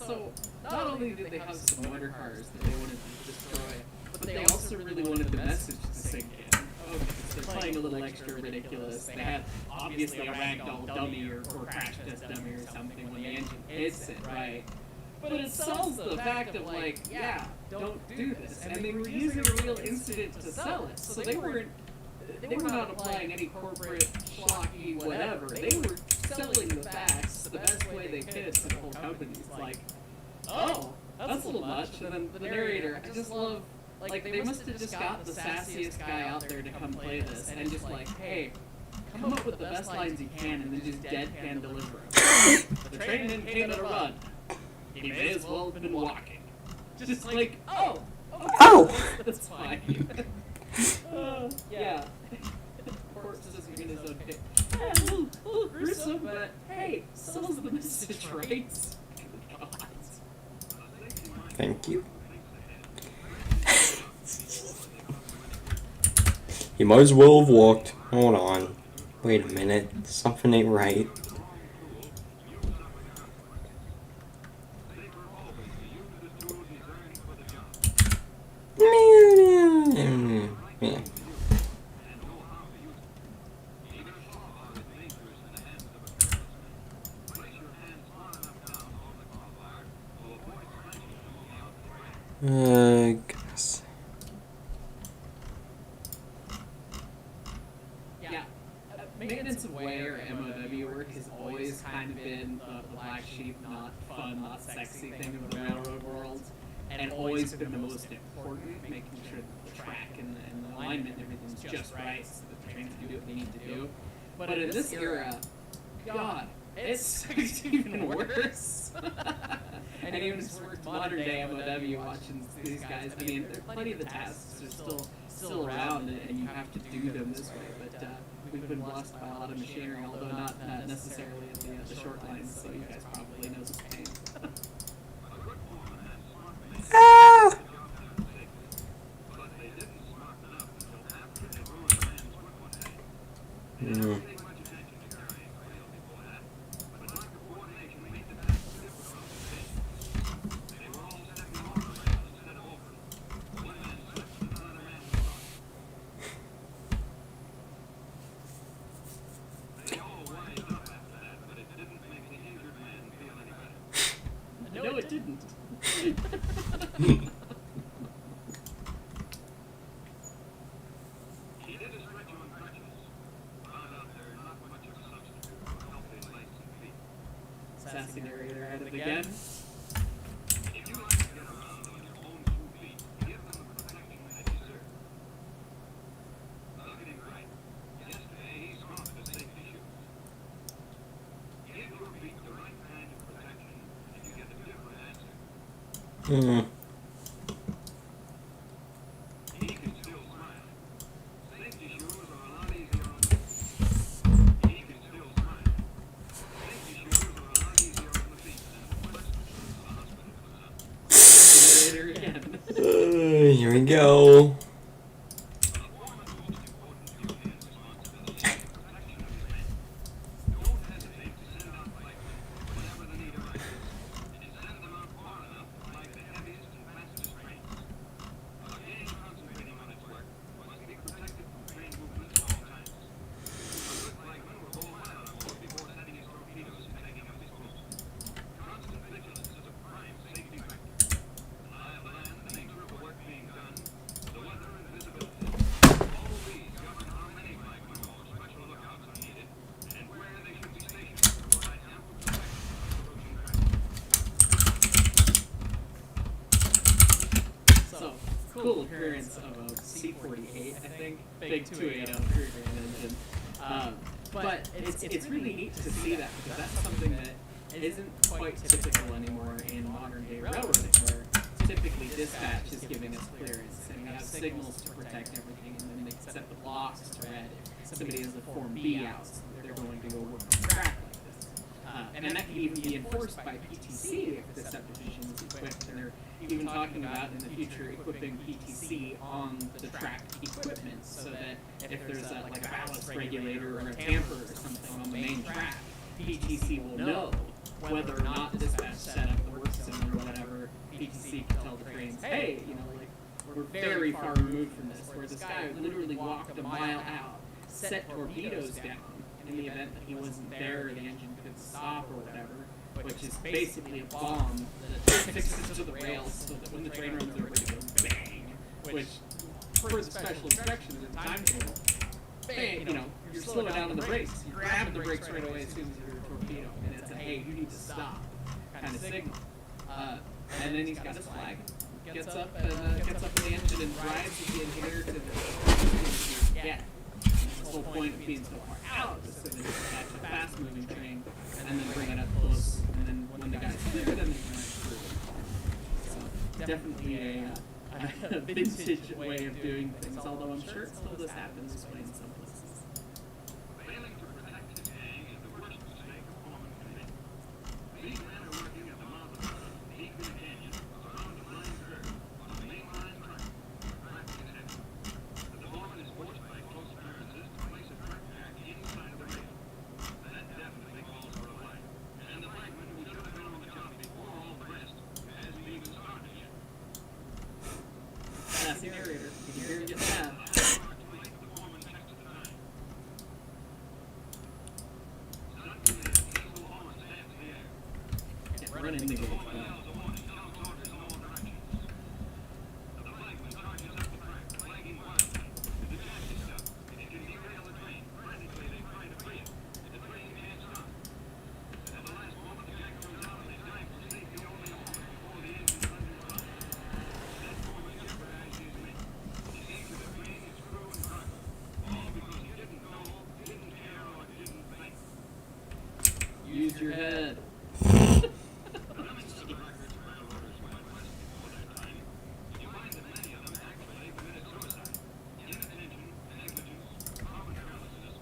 So, not only did they have some motor cars that they wanted to destroy, but they also really wanted the message to sink in. Oh, they're playing a little extra ridiculous. They had obviously a ragdoll dummy or crash test dummy or something when the engine hits it, right? But it sells the fact of like, yeah, don't do this. And they were using a real incident to sell it. So they were not applying any corporate schlocky whatever. They were selling the facts the best way they could to the whole companies. Like, oh, that's a little much. And then the narrator, I just love, like, they must have just got the sassiest guy out there to come play this, and just like, hey, come up with the best lines you can, and then just deadpan deliver them. The train didn't came at a run. He may as well have been walking. Just like, oh, okay, Oh! that's fine. Yeah. Corpse doesn't get his own pick. Yeah, a little gruesome, but hey, sells the message, right? God. Thank you. You might as well have walked. Hold on. Wait a minute. Something ain't right. Yeah. Goodness. Yeah. Maintenance of way or MOW work has always kind of been the black sheep, not fun, not sexy thing of the railroad world, and always been the most important, making sure that the track and the alignment and everything's just right so that the trains can do what they need to do. But in this era, God, it's even worse. And even just worked modern day MOW watching these guys. I mean, there are plenty of the tasks are still around, and you have to do them this way. But we've been blessed by a lot of machinery, although not necessarily in the short lines, so you guys probably know this pain. Ah! But they didn't smarten up until after they ruined the man's work one day. They didn't pay much attention to carrying rail before that, but lack of coordination made the task difficult to take. They were all stepping on the rail instead of over it. One man slipped and another man was caught. They all wised up after that, but it didn't make the injured man feel any better. No, it didn't. He did a stretch on crutches. Found out they're not much of a substitute for healthy legs and feet. Sassy narrator at it again. If you like to get around on your own two feet, give them the protection they deserve. Look at him right. Yesterday, he scoffed at safety shoes. Give your feet the right kind of protection, and you get a different answer. Hmm. He can still smile. Safety shoes are a lot easier on the feet. He can still smile. Safety shoes are a lot easier on the feet than plastic shoes the hospital puts up. Narrator again. Here we go. A foreman's most important duty and responsibility is the protection of his men. Don't hesitate to send out pikemen whenever the need arises, and send them out far enough to fight the heaviest and fastest trains. A gang concentrating on its work must be protected from train movements at all times. A good pikeman will go a mile or more before setting his torpedoes and taking up his post. Constant vigilance is a prime safety factor. The lie of the land, the nature of the work being done, the weather and visibility. All these govern how many pikemen or special lookouts are needed, and where they should be stationed to provide ample protection from approaching traffic. So, cool appearance of a C-48, I think. Big 280 rear grand engine. But it's really neat to see that, because that's something that isn't quite typical anymore in modern day railroading, where typically dispatch is giving us clearance, and we have signals to protect everything, and then they set the blocks to red. If somebody has the Form B out, so they're going to go work on the track like this. And that can even be enforced by PTC if the subdivision is equipped, and they're even talking about in the future equipping PTC on the track equipment, so that if there's a ballast regulator or a tamper or something on the main track, PTC will know whether or not the dispatch set up the work sim or whatever. PTC can tell the trains, hey, we're very far removed from this, where this guy literally walked a mile out, set torpedoes down in the event that he wasn't there or the engine could stop or whatever, which is basically a bomb that fixes to the rails so that when the train runs over, it goes bang, which, per the special instructions and timetable, bang, you're slowing down on the brakes. You're grabbing the brakes right away as soon as you're a torpedo, and it's a, hey, you need to stop kind of signal. And then he's got his flag, gets up in the engine and drives the engineer to the yeah. The whole point of being so far out is so that you can catch a fast-moving train and then bring it up close, and then when the guy's clear, then they can run through. So definitely a vintage way of doing things, although I'm sure it still does happen this way in some places. Failing to protect the gang is the worst mistake a foreman can make. These men are working at the mouth of a deep in the canyon, around a blind curve, on a mainline track. Traffic is heavy. The foreman is forced by close appearances to place a track pack inside of the rail. That definitely calls for a fight. And the pikeman who should have been on the job before all the rest hasn't even started yet. Sassy narrator, you can hear it get mad. Too late, the foreman checks the time. Suddenly, a diesel horn stands in the air. Can't run into the Foreman yells a warning, shouts orders in all directions. The pikeman charges up the track, flagging wildly. The jack is stuck. It can derail the train. Frantically, they try to free it. The train can't stop. At the last moment, the jack comes out and they dive for safety only a moment before the engine thunders on. That foreman jeopardized his men. He saved the train, its crew, and cargo. All because he didn't know, didn't care, or didn't think. Use your head. But running to the records of railroaders who had west before their time, you find that many of them actually committed suicide. Inattention, negligence, common carelessness,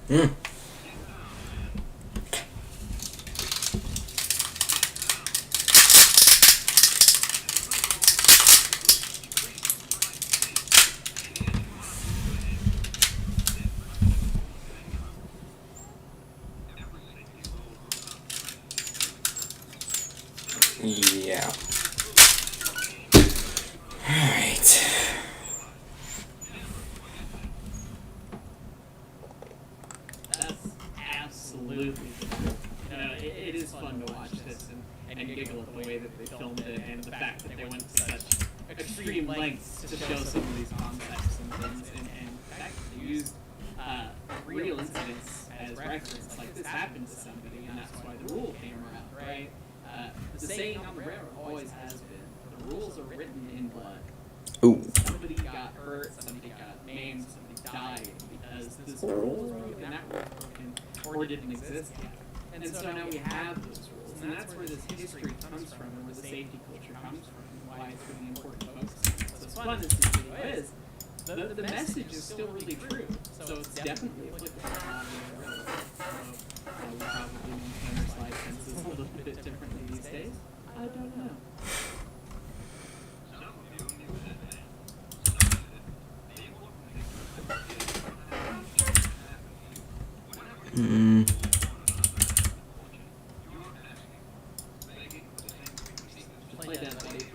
Mm. Yeah. Alright. That's absolutely true. It is fun to watch this and giggle at the way that they filmed it and the fact that they went to such extreme lengths to show some of these concepts and things and the fact that they used real incidents as reference. Like this happened to somebody and that's why the rule came around, right? The saying on the railroad always has been, the rules are written in blood. Ooh. Somebody got hurt, somebody got maimed, somebody died because this rule was broken, that rule was broken, or didn't exist yet. And so now we have those rules, and that's where this history comes from, and where the safety culture comes from, and why it's really important to focus on. So as fun as this video is, the message is still really true. So it's definitely applicable to modern railroad. So we probably maintain our slide fences a little bit differently these days. I don't know. Mm. Play that, buddy.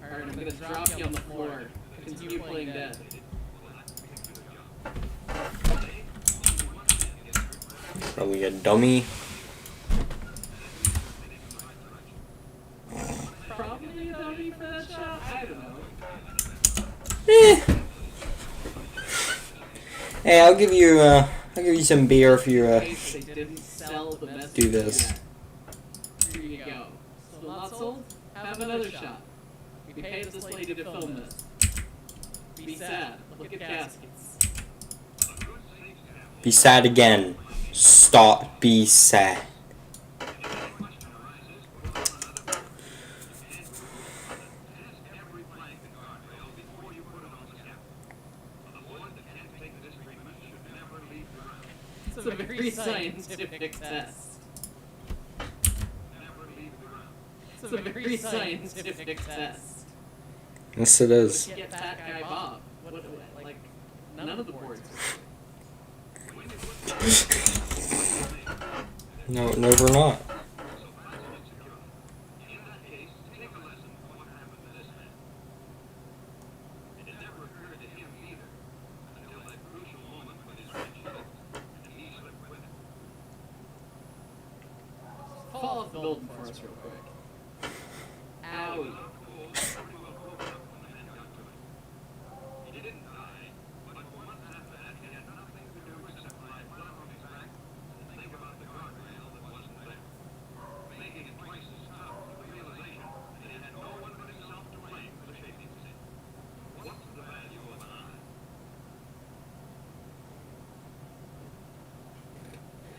Alright, I'm gonna drop you on the floor. Continue playing dead. Probably a dummy. Probably a dummy for that shot? I don't know. Hey, I'll give you some beer if you In case they didn't sell the message do this. yet. Here you go. Still not sold? Have another shot. We paid this lady to film this. Be sad. Look at caskets. Be sad again. Stop. Be sad. It's a very scientific test. It's a very scientific test. Yes, it is. Get that guy Bob. What, like, none of the boards. No, we're not. Fall off the building for us real quick. Owie.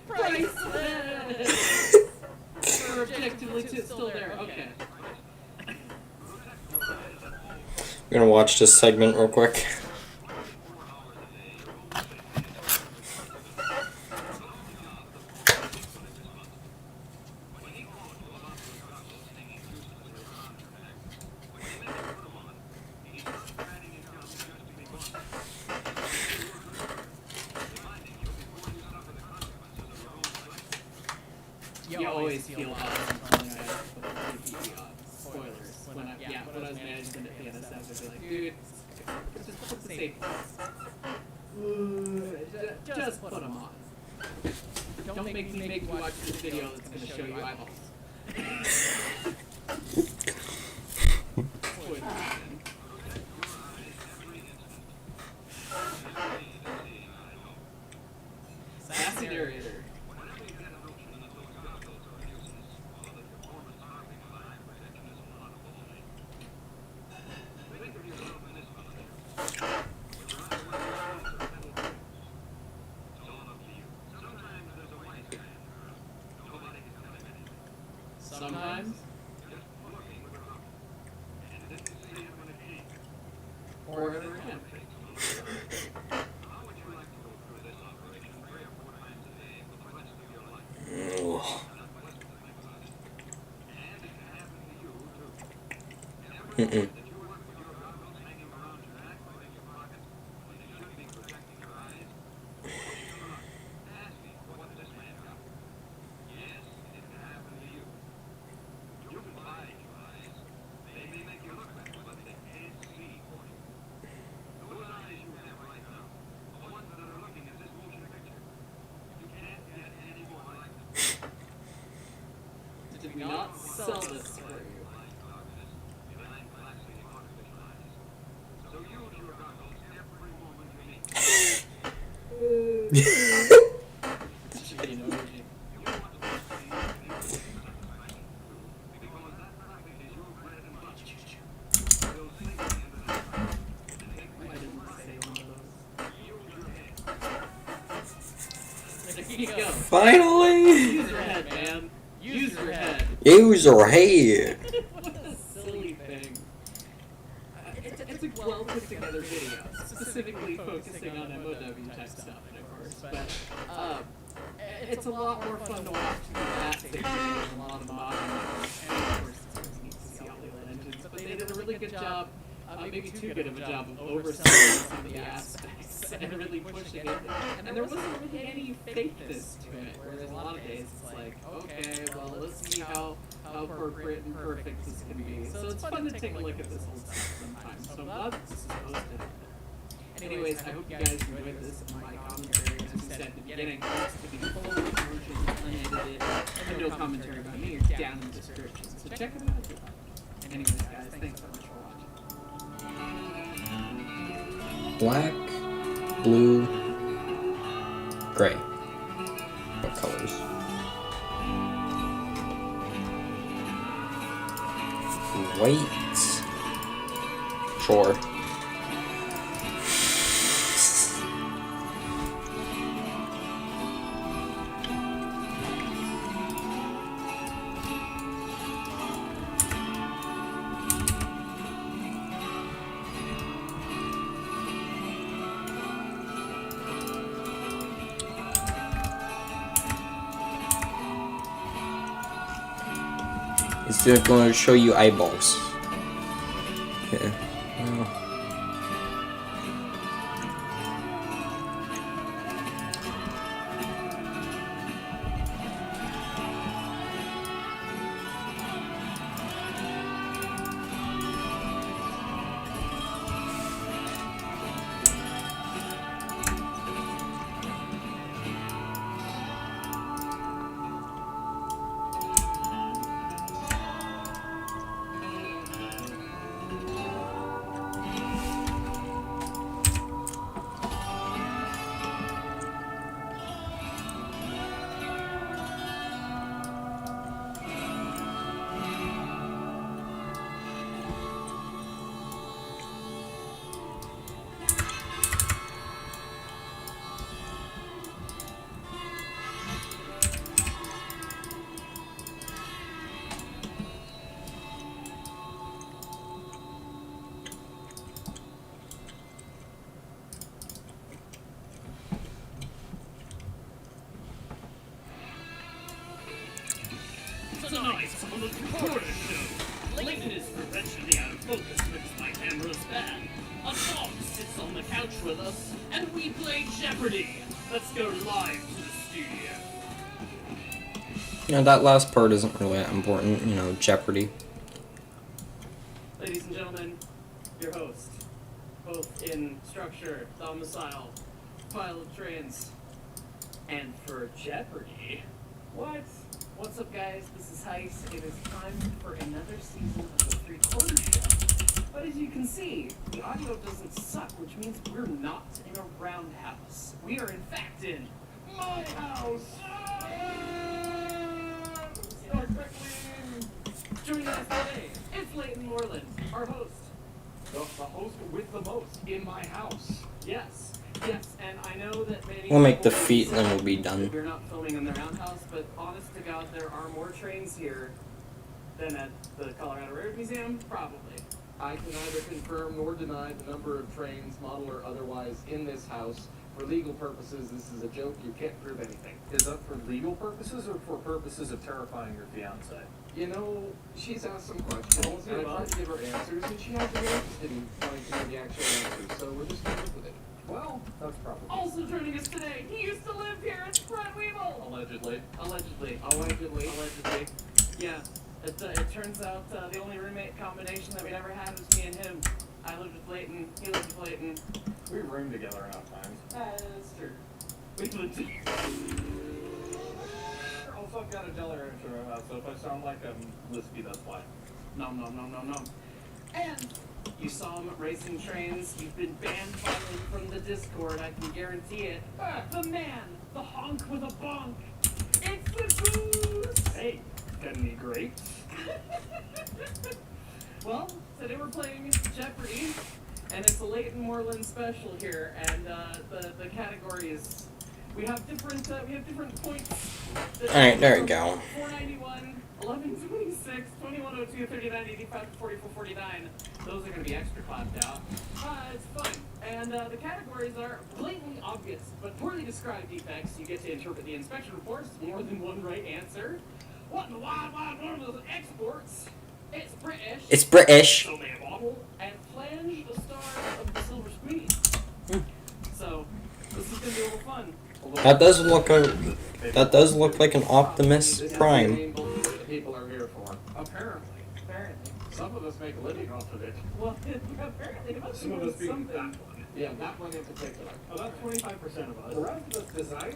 Priceless! We're objectively still there. Okay. We're gonna watch this segment real quick. You always feel awesome telling I put the PPE on. Spoilers. When I was management at the NSF, I'd be like, dude, just put the safety on. Just put them on. Don't make me make you watch this video that's going to show you eyeballs. Spoilers. Sassy narrator. Sometimes 400 again. How would you like to go through this operation 3 or 4 times a day for the rest of your life? Ugh. And it can happen to you, too. Every Mm-mm. moment that you work with your goggles hanging around your neck or in your pocket, when they should be protecting your eyes, push your luck, asking for what this man got. Yes, it can happen to you. You can buy your eyes. They may make you look better, but they can't see for you. Those eyes you have right now, the ones that are looking at this motion picture, you can't get any more like them. Did we not sell this for you? Behind glassy artificial eyes. So use your goggles every moment you need. This should be an emoji. You want to see satisfaction too, because that traffic is your bread and butter. You'll sink into that traffic and take Why with you didn't I say one of those? use your head. There you go. Finally! Use your head, man. Use your head. Use your head. What a silly thing. It's a well put together video, specifically focusing on MOW type stuff, of course. But it's a lot more fun to watch than that station than a lot of the modern ones. And of course, it's neat to see all the other engines. But they did a really good job, maybe too good of a job, of overselling some of the aspects and really pushing it. And there wasn't really any fakeness to it, whereas a lot of days it's like, okay, well, let's see how corporate and perfect this can be. So it's fun to take a look at this old stuff sometimes. So I'm glad this is posted. Anyways, I hope you guys enjoyed this. My commentary, as we said at the beginning, is to be full version, unedited, and no commentary by me down in the description. So check it out. Anyways, guys, thanks so much for watching. Black, blue, gray. What colors? White. Sure. It's just going to show you eyeballs. Yeah. Well. Tonight on the Recorder Show, Layton is perpetually out of focus because my camera's bad. A dog sits on the couch with us, and we play Jeopardy! Let's go live to the studio. You know, that last part isn't really that important, you know, Jeopardy. Ladies and gentlemen, your host, both in structure, domicile, pile of trains, and for Jeopardy. What? What's up, guys? This is Heist. It is time for another season of the Recorder Show. But as you can see, the audio doesn't suck, which means we're not in a roundhouse. We are, in fact, in my house. Start quickly. Joining us today, it's Layton Moreland, our host. The host with the most in my house. Yes, and I know that maybe We'll make the people feet and say then we'll be done. We're not filming in the roundhouse, but honest to God, there are more trains here than at the Colorado Railroad Museum, probably. I can neither confirm nor deny the number of trains, model or otherwise, in this house. For legal purposes, this is a joke. You can't prove anything. Is that for legal purposes or for purposes of terrifying your fiance? You know, she's asked some questions, and I tried to give her answers, and she hasn't been interested in wanting to know the actual answers, so we're just going to live with it. Well, that's probably. Also joining us today, he used to live here at Brad Weevil. Allegedly. Allegedly. Allegedly. Allegedly. Yeah. It turns out the only roommate combination that we ever had was me and him. I lived with Leighton. He lived with Leighton. We roomed together enough times. That's true. We lived together. Also, I've got a jelly rancher, so if I sound like I'm lispy, that's why. Nom nom nom nom nom. And you saw him racing trains. You've been banned finally from the Discord. I can guarantee it. The man, the honk with a bonk. It's the Goose. Hey, got any grapes? Well, today we're playing Jeopardy, and it's a Leighton Moreland special here. And the category is we have different points. All right, there we go. 491, 1126, 2102, 3985, 4449. Those are going to be extra clapped out. It's fun. And the categories are blatantly obvious, but poorly described defects. You get to interpret the inspection reports, more than one right answer. What in the wild, wild world of exports? It's British. It's British. So may a bottle. And Flange, the star of the Silver Screen. So, this is going to be a little fun. That does look like an Optimus This is the Prime. main bullshit that people are here for. Apparently. Apparently. Some of us make a living off of it. Well, apparently, it must Some of be us being something. that one. Yeah, that one in particular. About 25% of us. The rest of us design?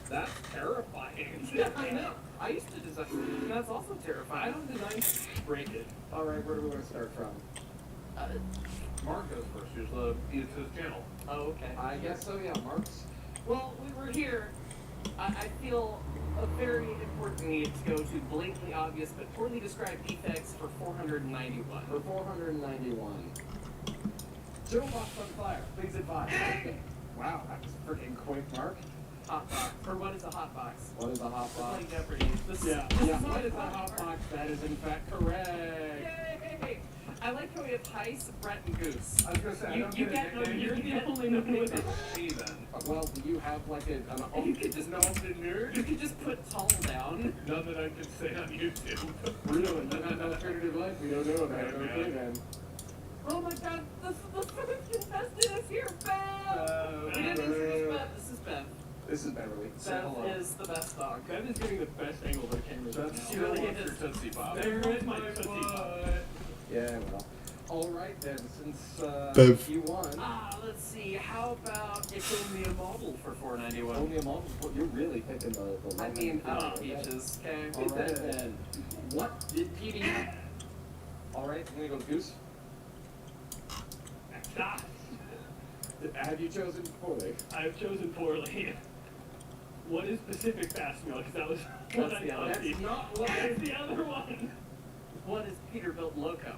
That's terrifying. Yeah, I know. I used to design, and that's also I terrifying. don't design break it. Alright, where do we want to start from? Mark goes first. Here's his channel. Oh, okay. I guess so, yeah, Mark's. Well, we were here. I feel a very important need to go to blatantly obvious but poorly described defects for 491. For 491. Joe box on fire. Please advise. Wow, that was freaking quick, Mark. Hot box. Or what is a hot box? What is a hot We're box? playing Jeopardy. This is What is a hot box? That is in fact correct. Yay! I like how we have Heist, Brett, and Goose. I was gonna say, I don't You get get a no, nickname. you're the only one with it. See then. Well, do you have like an You could just No, I'm a nerd. You could just put tall down. None that I can say on YouTube. really? You have no alternative life? We don't know about it. Yeah, Okay man. then. Oh my god, this is the first contestant is here, Bev! We didn't introduce Bev, this is Bev. This is Beverly. Say Bev hello. is the best dog. That is getting the best angle of the camera. She She really really is. is. Tootsie Pop. There is my my Tootsie butt. Pop. Yeah, well. Alright then, since Bev. you won. Let's see, how about it's only a model for 491? Only a multiple. You're really picking the I mean, I peaches, okay? Alright then. What did Petey have? Alright, I'm gonna go with Goose. Ah, Have you chosen poorly? I've chosen poorly. What is Pacific Fast Meal? Because that was That's what I the other- thought. That's not what That's the other one. What is Peterbilt Loco?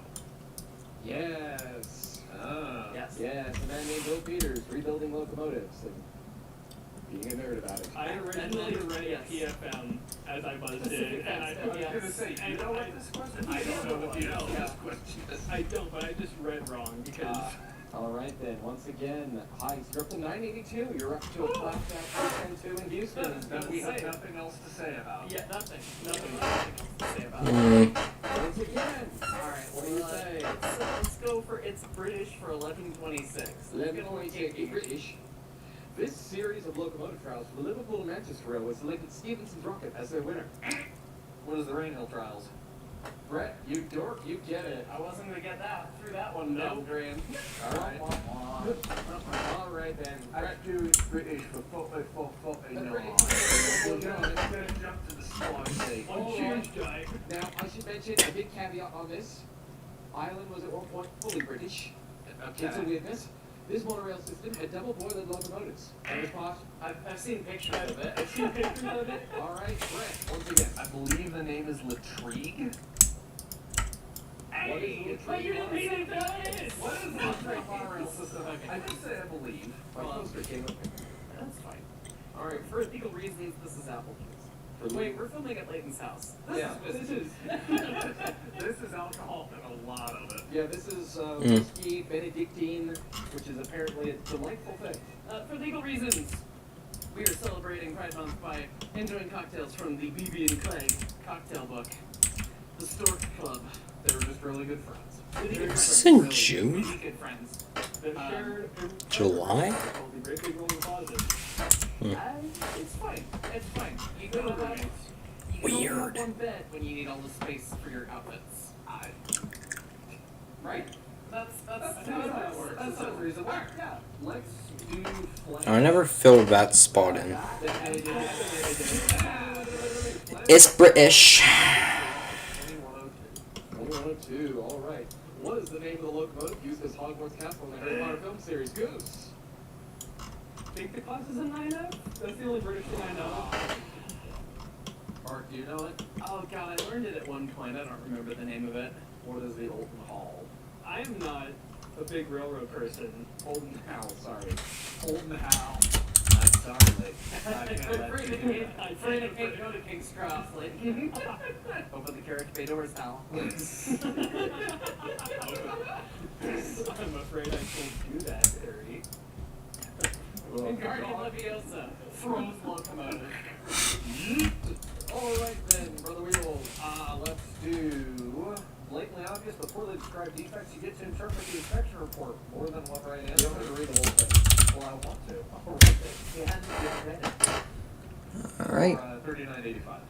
Yes. Ah. Yes. Yes, a man named Bill Peters rebuilding locomotives and being a nerd about it. I originally read a Yes. PFM as I buzzed Pacific in, and I Fast was Meal, gonna yes. say, And you know what this question? I don't know what you know this question is. I don't, but I just read wrong because Alright then, once again, hi, Script 982, you're up to a flapjack 10-2 in Houston. that we have nothing else to say about. Yeah, nothing to say about it. Once again, Alright, what do you say? let's go for it's British for 1126. It's gonna only 1126 take you- British. This series of locomotive trials for the Liverpool and Manchester Railway selected Stevenson's rocket as their winner. What is the Rainhill Trials? Brett, you dork, you get it. I wasn't gonna get that through that one, no. Grand. Alright. Alright then, Brett. do British for 49. British. Well, no, instead of jump to the spawn state. All One right. cheers, guy. Now, I should mention a big caveat on this. Ireland was at one point fully British. It's a weirdness. This monorail system had double boiler locomotives. On the spot. I've seen pictures of it. I've seen pictures of it. Alright, Brett, once again. I believe the name is Latrigue. What is But you didn't say that. What is the Latrigue monorail system? Okay. I did say I believe. My poster came up. That's fine. Alright, for legal reasons, this is apple juice. Wait, we're filming at Leighton's house. Yeah, This is this is alcohol and a lot of it. Yeah, this is whiskey Benedictine, which is apparently a delightful thing. For legal reasons, we are celebrating Pride Month by enjoying cocktails from the BB and Clegg cocktail book. The Stork Club. They're just really good friends. Is this in June? Really good friends. They're shared in July? the great big rolling positive. It's fine. It's fine. You can open up Weird. one bed when you need all the space for your outfits. Right? That's how that works. That's not reasonable. Yeah, let's do flank. I never filled that spot in. It's British. 2102, all right. What is the name of the locomotive used as Hogwarts Castle in the Harry Potter film series? Goose. Think the class is a 9F? That's the only British thing I know. Mark, do you know it? Oh god, I learned it at one point. I don't remember the name of it. What is the Olden Hall? I am not a big railroad person. Olden Hall, sorry. Olden Hal. I'm sorry, Lake. I'm afraid I can't go to King's Cross, like. Open the carriage bay doors now. I'm afraid I can't do that, Harry. And Guardian Leviosa throws locomotive. All right then, Brother Weevil. Let's do blatantly obvious but poorly described defects. You get to interpret the inspection report more than one right answer. You don't have to read the whole thing. Well, I want to. All right then. You had to get credit. Alright. 3985.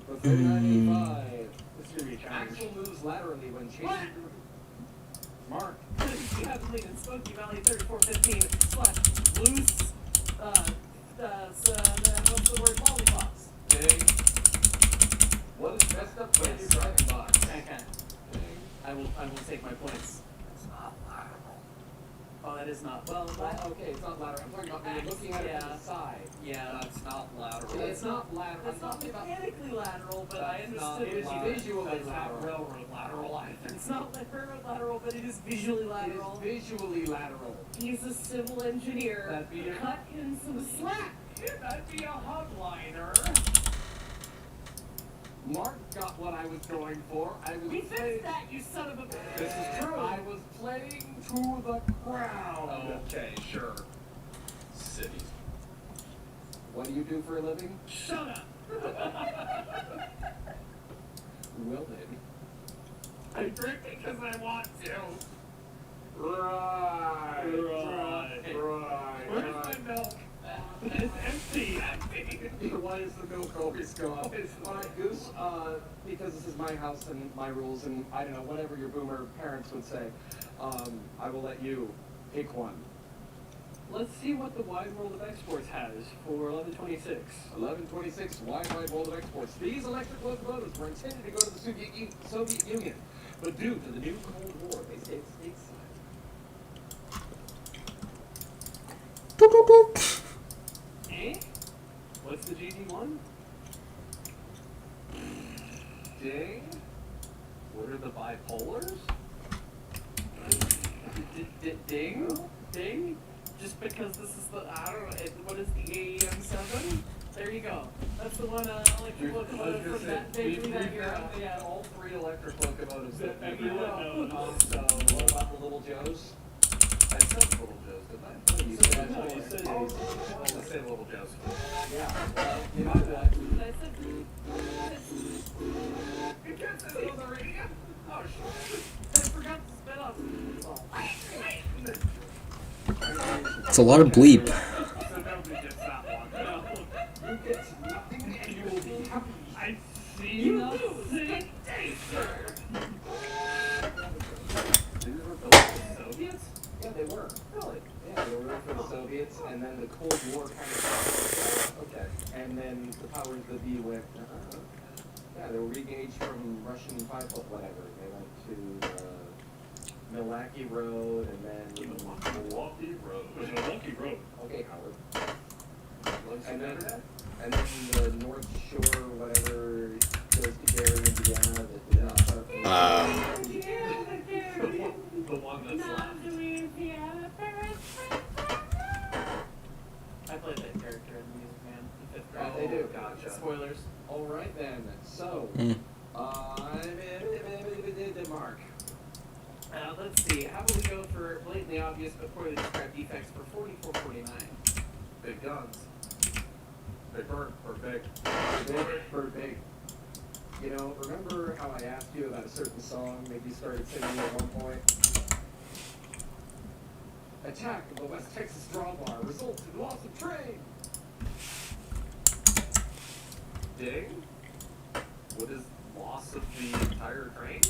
For 3985. This is gonna be a challenge. Axel moves laterally when chasing. Mark. You have to lead in Smoky Valley 3415 / loose, what's the word, lollipops. Dang. What is messed up when you're driving by? Okay. I will take my points. It's not lateral. Oh, that is not, well, Okay, it's not lateral. I'm talking about when you're looking at it from the side. yeah. That's not lateral. It's not lateral. It's not mechanically lateral, but I That's not understood It is lateral. visually That's not lateral. railroad lateral either. It's not railroad lateral, but it is visually lateral. It is visually lateral. He's a civil engineer. That'd be a- Cut in some slack. That'd be a hardliner. Mark got what I was going for. I was We playing. fixed that, you son of a bitch. This is true. I was playing to the crowd. Okay, sure. Cities. What do you do for a living? Shut up. Well then. I drink because I want to. Right. Where's my milk? It's empty. Why is the milk always gone? Alright, Goose, because this is my house and my rules and I don't know, whatever your boomer parents would say, I will let you pick one. Let's see what the Wide World of Exports has for 1126. 1126, wide world of exports. These electric locomotives were intended to go to the Soviet Union, but due to the new Cold War, they stayed stateside. Boop, boop, boop. Eh? What's the GD1? Ding? What are the bipolars? Ding? Ding? Just because this is the, I don't know, what is the AEM7? There you go. That's the one electric locomotive from that basically that era. Yeah, all three electric locomotives that we Everyone know. knows. So, what about the Little Joes? I said Little Joes, didn't I? You said No, you said I said Little Joes. Yeah, well, you know what? I said, You can't say it on the radio? oh shit. I forgot to spit up. It's a lot of bleep. So nobody gets that one. No. You get nothing and you will be happy. I see nothing. These were built for the Soviets? Yeah, they were. Really? Yeah, they were built for the Soviets, and then the Cold War kind of stopped. Okay. And then the powers that be went, yeah, they were re-engaged from Russian pipeline, whatever. They went to Milwaukee Road, and then Milwaukee Road. okay, Howard. And then the North Shore, whatever, goes to Gary, Indiana. The one that's left. I played that character in the Music Man in 5th grade. They do. Gotcha. Spoilers. All right then. So, Mm. Mark. Let's see. How about we go for blatantly obvious but poorly described defects for 44.49? Big guns. Big bird or big. Bird big. You know, remember how I asked you about a certain song that you started singing at one point? Attack of the West Texas drawbar results in loss of train. Ding? What is loss of the entire train?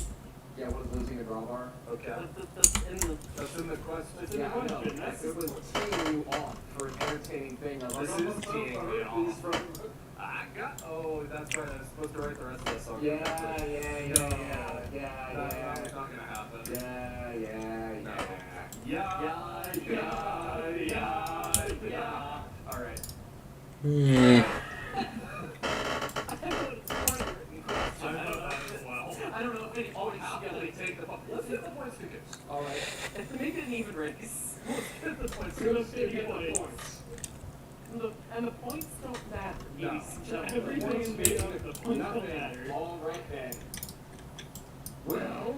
Yeah, what is losing a drawbar? Okay. That's in the. That's in the question. That's in Yeah, the I know. question. That's It was teeing you off for an entertaining thing. I was This like, is teeing me off. He's from... I got. Oh, that's right. I was supposed to write the rest of the song. Yeah. No, that's not gonna happen. No. Yeah. All right. Hmm. I know that as well. I don't know if any Oh, points happily together. take the point. Let's get the points tickets. All right. Make it an even race. Let's get the points Let's tickets. get the points. And the points don't matter. No. Everything's made up. The points don't Nothing. matter. All right then. Well,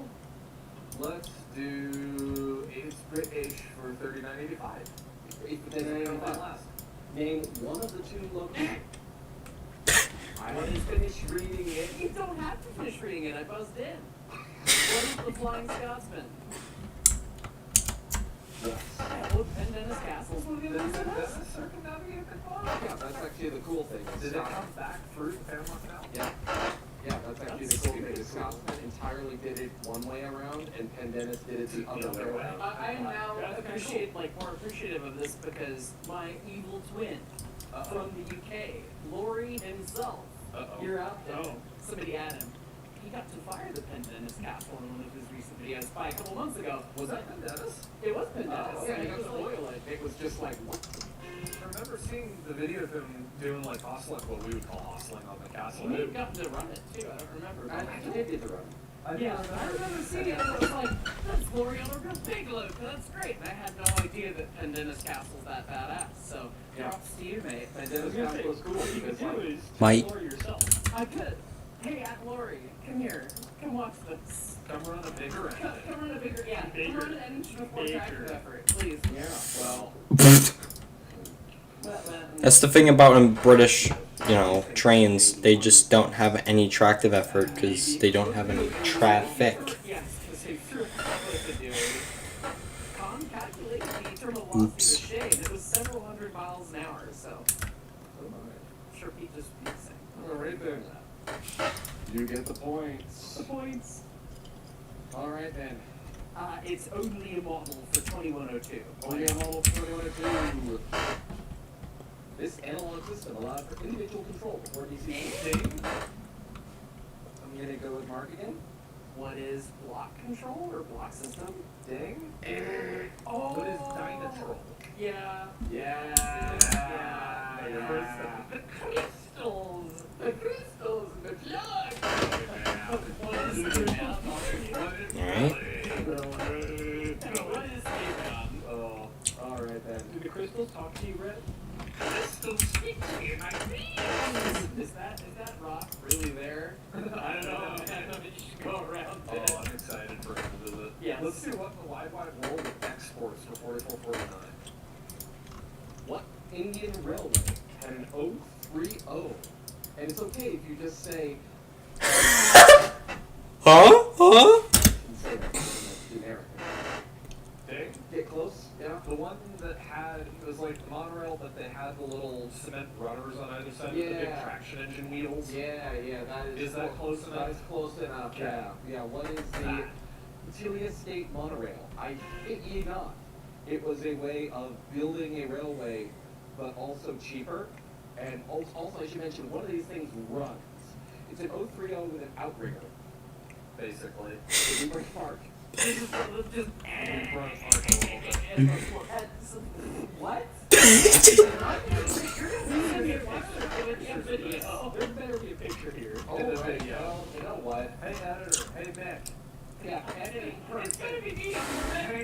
let's do It's British for $39.85. Last. Name one of the two locations. I haven't finished reading it. You don't have to finish reading it. I buzzed in. What is the Flying Scotsman? Yes. Oh, and Dennis Castle's one of the others. Does it circumnavigate the clock? Yeah, that's actually the cool thing. Did it come back through the Panama Canal? Yeah. Yeah, that's actually That's the cool super thing. cool. Scotsman entirely did it one way around, and Pendennis did it the other way around. I am now more appreciative of this because my evil twin from the UK, Laurie himself, Uh-oh. you're out there. Oh. Somebody had him. He got to fire the Pendennis Castle in one of his recent videos by a couple months ago. Was that Dennis? It was Pendennis. Yeah, he It got was to like- oil it. It was just like, what? I remember seeing the video of him doing like hostling, what we would call hostling on the castle. He may have gotten to run it too. I don't remember. He did get to run. Yeah, I remember seeing it and I was like, that's Laurie on a real big load. That's great. And I had no idea that Pendennis Castle's that badass. So Yeah. props to you, mate. Pendennis Castle was cool What you because, could do like, is Mike. Laurie yourself. I could. Hey, Aunt Laurie, come here. Come watch this. Come run a bigger Come, engine. come run a bigger, yeah. Bigger. Come run an engine before Bigger. tractor effort, please. yeah, well, That's the thing about British, trains. They just don't have any tractive effort because they don't have any traffic. Yes, because they threw what to do. Con calculated the eternal velocity Oops. of the shade. It was several hundred miles an hour, so I'm sure Pete just beat saying. all right then. You get the points. The points. All right then. It's only a model for 2102. Only a model 2102. This analog system allowed for individual control before DC ding. I'm gonna go with Mark again. What is block control or block system? Ding. Oh. What is Dynatrol? Yeah. Yeah. The crystals. The crystals. The plug. What is Speedrun? Alright. What is Speedrun? Oh, all right then. Do the crystals talk to you, Red? Crystal speak to you, my friend. Is that rock really there? I don't know. I don't know if you should go around Oh, it. I'm excited for him to visit. Yes. Let's see what the wide world of exports for 44.49. What Indian railway had an 030? And it's okay if you just say, Huh? and say that generic. Ding? Get close? Yeah. The one that had, it was like the monorail, but they had the little cement runners on either side with the big Yeah. traction engine wheels. Yeah, that is. Is that close enough? That is close enough. Okay. Yeah. What is the That. Tilia State Monorail? I kid ye not. It was a way of building a railway, but also cheaper. And also, I should mention, one of these things runs. It's an 030 with an outrigger. Basically. The Newbury Park. Just It runs arc a little bit. What? There better be a picture here. Oh, In the right. video. Well, you know what? Hey editor, hey Mick. Yeah. It's gonna be me.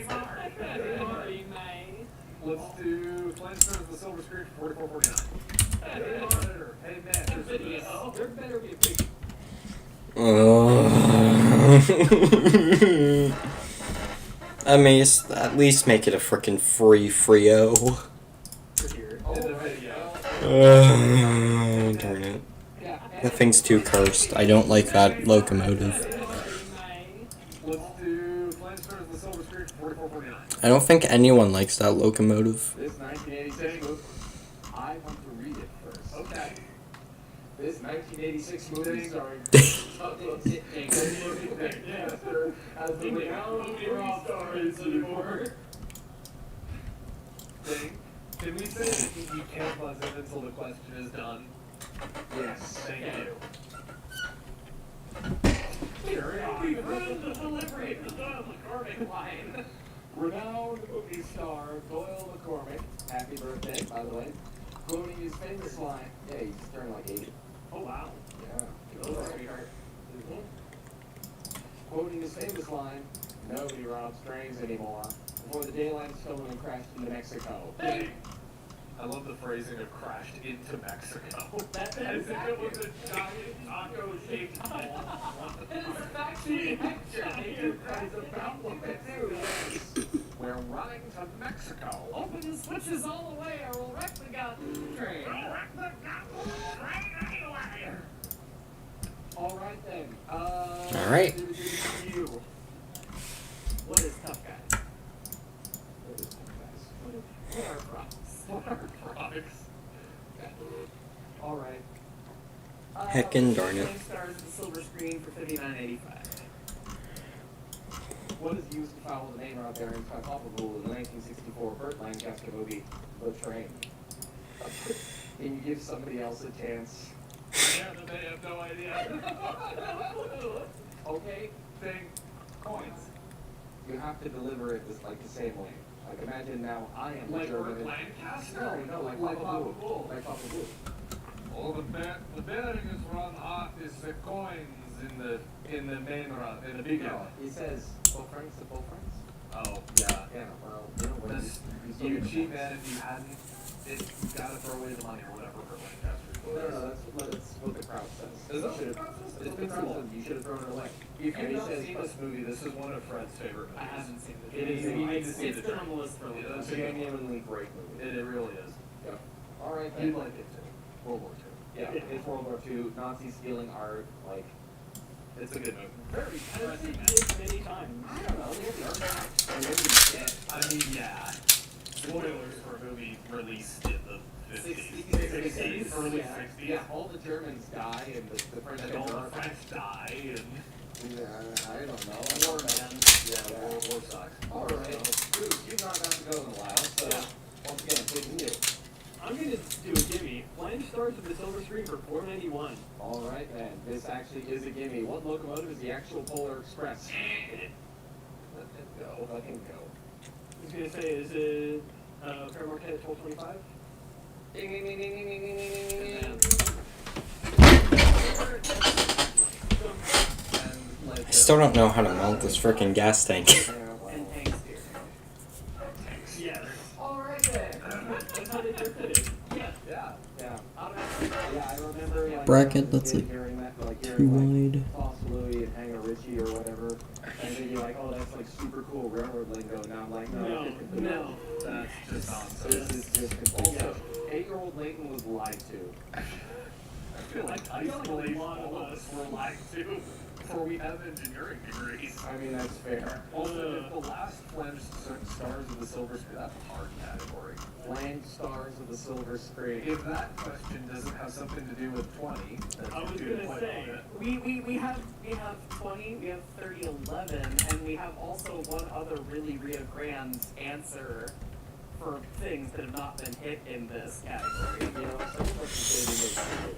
Sorry, mate. Let's do Flames Turns the Silver Screen for 44.49. Hey editor, hey Mick. Here's this. There better be a picture. I mean, at least make it a frickin' free Frio. Here in the video. Darn it. That thing's too cursed. I don't like that locomotive. Let's do Flange Stars the Silver Screen for 44.49. I don't think anyone likes that locomotive. This 1986 movie. I want to read it first. Okay. This 1986 movie starring as the renowned movie stars anymore. Thing. Can we say that you can't buzz in until the question is done? Yes. Thank you. We've heard the delivery of the Doyle McCormick line. Renowned movie star Doyle McCormick, happy birthday, by the way, quoting his famous line. Yeah, he's turned like 80. Oh wow. Yeah. Those are sweetheart. Quoting his famous line, nobody robs trains anymore, before the daylight is stolen and crashed into Mexico. Hey, I love the phrasing of crashed into Mexico. that As is if it was accurate. a giant taco-shaped ball. It is actually accurate. That is about what they do. We're running to Mexico. Open the switches all the way or we'll wreck the goddamn train. All right then. All right. You. What is tough guy? What are props? What are props? All right. Heckin' darn it. Flame Stars the silver screen for $59.85. What is used to follow the name out there in Rule in the 1964 Burt Lancaster movie, The Train? Can you give somebody else a chance? Yeah, but they have no idea. Okay, thing, coins. You have to deliver it like the same way. Like imagine now I am the Like German. Burt Lancaster? No, like Papa Blue. Like Papa Blue. Oh, the bearing is run hot. It's the coins in the main run, in the big No, run. he says full francs to full francs. Oh, yeah. Yeah, well, you know what? This, still you get the cheap points. man if you hadn't, it's gotta throw away the money or whatever for Lancaster. No, that's what the crowd says. Is that You should've- what the crowd says? It's been said, you should have thrown it away. If And you've he not says, seen this movie, this is one of Fred's favorite movies. I haven't seen this. It is- you need to see It's the been on the list for a Yeah, little it's bit. a genuinely great movie. It really is. Yeah. All right, You'd then. like it too. World War II. Yeah, it's World War II, Nazi stealing art, like, It's a good movie. Very impressive match many times. I don't know, maybe art. And maybe dead. I mean, yeah. Spoilers for a movie released in the 50s, 60s, early yeah. 60s. Yeah, all the Germans die and the French And get all the drunk. French die, and Yeah, I don't know. War, man. yeah, war sucks. All right, Bruce, you've not gotten to go in a while, so once again, taking you. I'm gonna do a gimme. Flame Stars with the silver screen for $4.91. All right then, this actually is a gimme. What locomotive is the actual Polar Express? Let it go. Let him go. I was gonna say, is it Paramount at 1225? Ding ding ding ding ding ding ding ding ding ding. And like, I still don't know how to mount this frickin' gas tank. And tanks here. Yes. All right then. That's how they drifted it. Yeah. yeah. Yeah. Automatically. Yeah, I remember. Like, Bracket, when I was a that's kid like hearing that, like too hearing like wide. Toss Louie and Hanger Ritchie or whatever, and then you're like, oh, that's like super cool railroad lingo. Now I'm like, no, No. That's just nonsense. This is just also 8-year-old Leighton was lied to. I feel like high I feel like school a age lot all of of us were lied to before we have engineering degrees. I mean, that's fair. Also, if the last Flange Stars of the Silver Screen, that's a hard category. Flange Stars of the Silver Screen. If that question doesn't have something to do with 20, then I was do gonna quite say, on it. we have 20, we have 30, 11, and we have also one other really Rio Grande answer for things that have not been hit in this category. You know, someone must say they made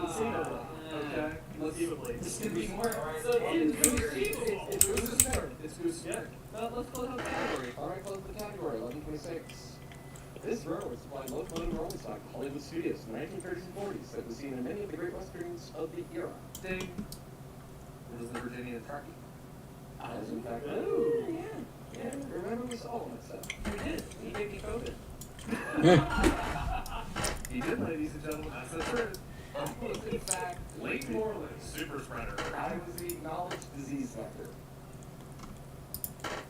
Conceivably. Okay. Conceivably. This could be more. So Inconceivable. It's Goose's turn. It's Goose's Yeah. turn. Let's close out the category. All right, close the category. 1126. This railroad supplied locomotive rolling stock to Hollywood studios in the 1930s and 40s that was seen in many of the great westerns of the era. Ding. It was the Virginia Truckee. As in fact, Oh, yeah. yeah, remember we saw all that stuff. We did. He gave me COVID. He did, ladies and gentlemen. That's the truth. I was, in fact, Lake Moreland, super spreader. I was the acknowledged disease vector.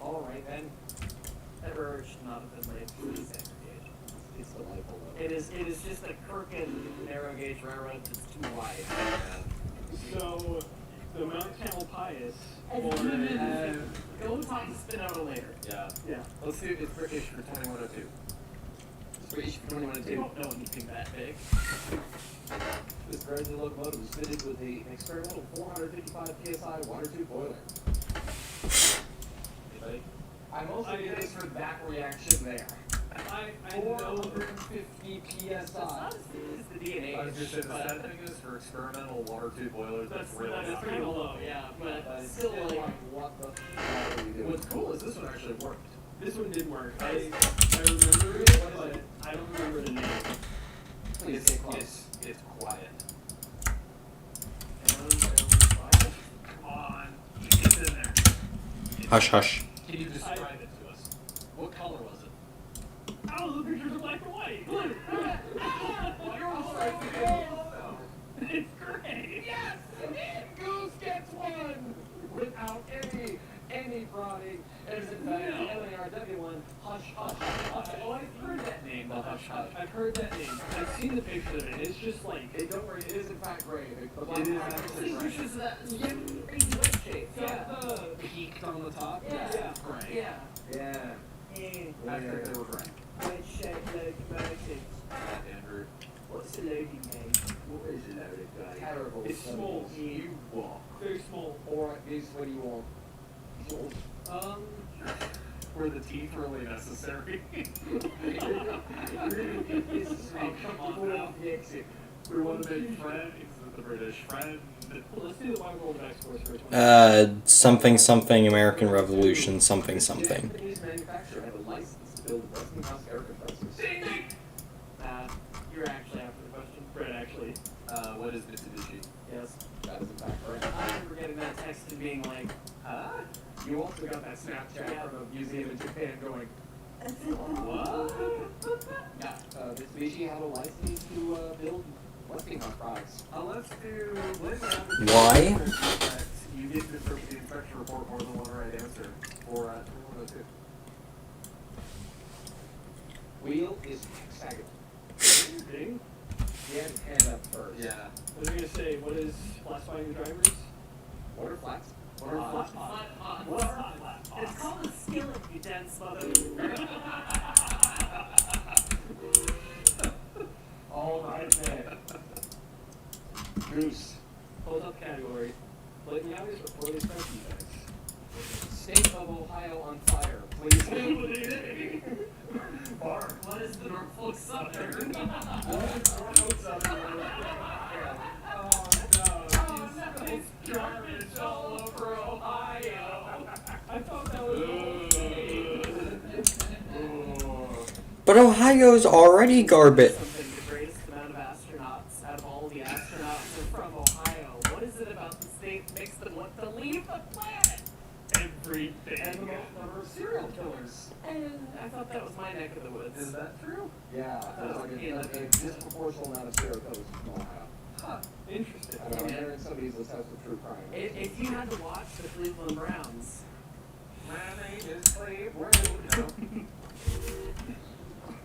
All right then. That railroad should not have been laid for desegregation. It's delightful though. It is just a crooked narrow gauge railroad that's too wide. So, the Mount Tamalpais, Go talk to Spinoza later. Yeah. Yeah. Let's see if it's British for 2102. It's British for We 2102. don't know anything that big. This brand new locomotive was fitted with an experimental 455 psi water tube boiler. Anybody? I mostly did this for that reaction there. I know 450 It's psi. not as big as the DNA. I was just saying, the sad thing is for experimental water tube boilers, that's really That's not pretty cool. low, yeah. But It's still, like, what the f*** are we doing? What's cool is this one actually worked. this one did work. I remember it, but I don't remember the name. Please It's, stay close. it's quiet. Come on, get in there. Hush, hush. Can you describe it to us? What color was it? Oh, the pictures are black and white. Blue. It's great. Yes! Goose gets one! Without any prodding. It is in fact the LARW one. Hush, hush, hush. oh, I've heard that name, the Hush Hush. I've heard that name. I've seen the picture of it. It's just like Don't worry, it is in fact gray. The It is black actually See gray. pictures of that crazy red shape. got the Peaked on the top? Yeah. Yeah. Gray. Yeah. Yeah. After they were gray. red shaped locomotives. Andrew. What's the loading name? What is it out of Terrible. It's small. You walk. Very small. Alright, Goose, what do you want? Were the teeth really necessary? This is Oh, come on now. the exit. We want to make friends with the British friend. Well, let's do the wide world of exports for 20. Something, something, American Revolution, something, something. Japanese manufacturer have a license to build Westinghouse air compressors. You're actually after the question. Right, actually. What is Mitsubishi? Yes. That is in fact correct. I remember getting that text and being like, Huh? You also got that Snapchat from a museum in Japan going, What? yeah, Mitsubishi have a license to build Westinghouse products. Let's do. Why? You need to interpret the inspection report more than one right answer. Or 2102. Wheel is hexagonal. Ding. He had his hand up first. Yeah. What was I gonna say? What is classifying the drivers? Water flats. What are flat pot. It's called a skillet, you dense mother. All right, man. Goose. Hold up category. Blatant hours or poorly spent defects? State of Ohio on fire. Please. What is the Norfolk Southern? It's garbage all over Ohio. I thought that was But Ohio's already garbage. Something the greatest amount of astronauts out of all the astronauts are from Ohio. What is it about the state that makes them want to leave the planet? everything. And the most number of serial killers. And I thought that was my neck of the woods. Is that true? Yeah, there's like a disproportional amount of serial killers from Ohio. Huh. Interesting. I don't know, I'm hearing somebody's list has some true crime. If you had to watch the Cleveland Browns, My name is Slave Road.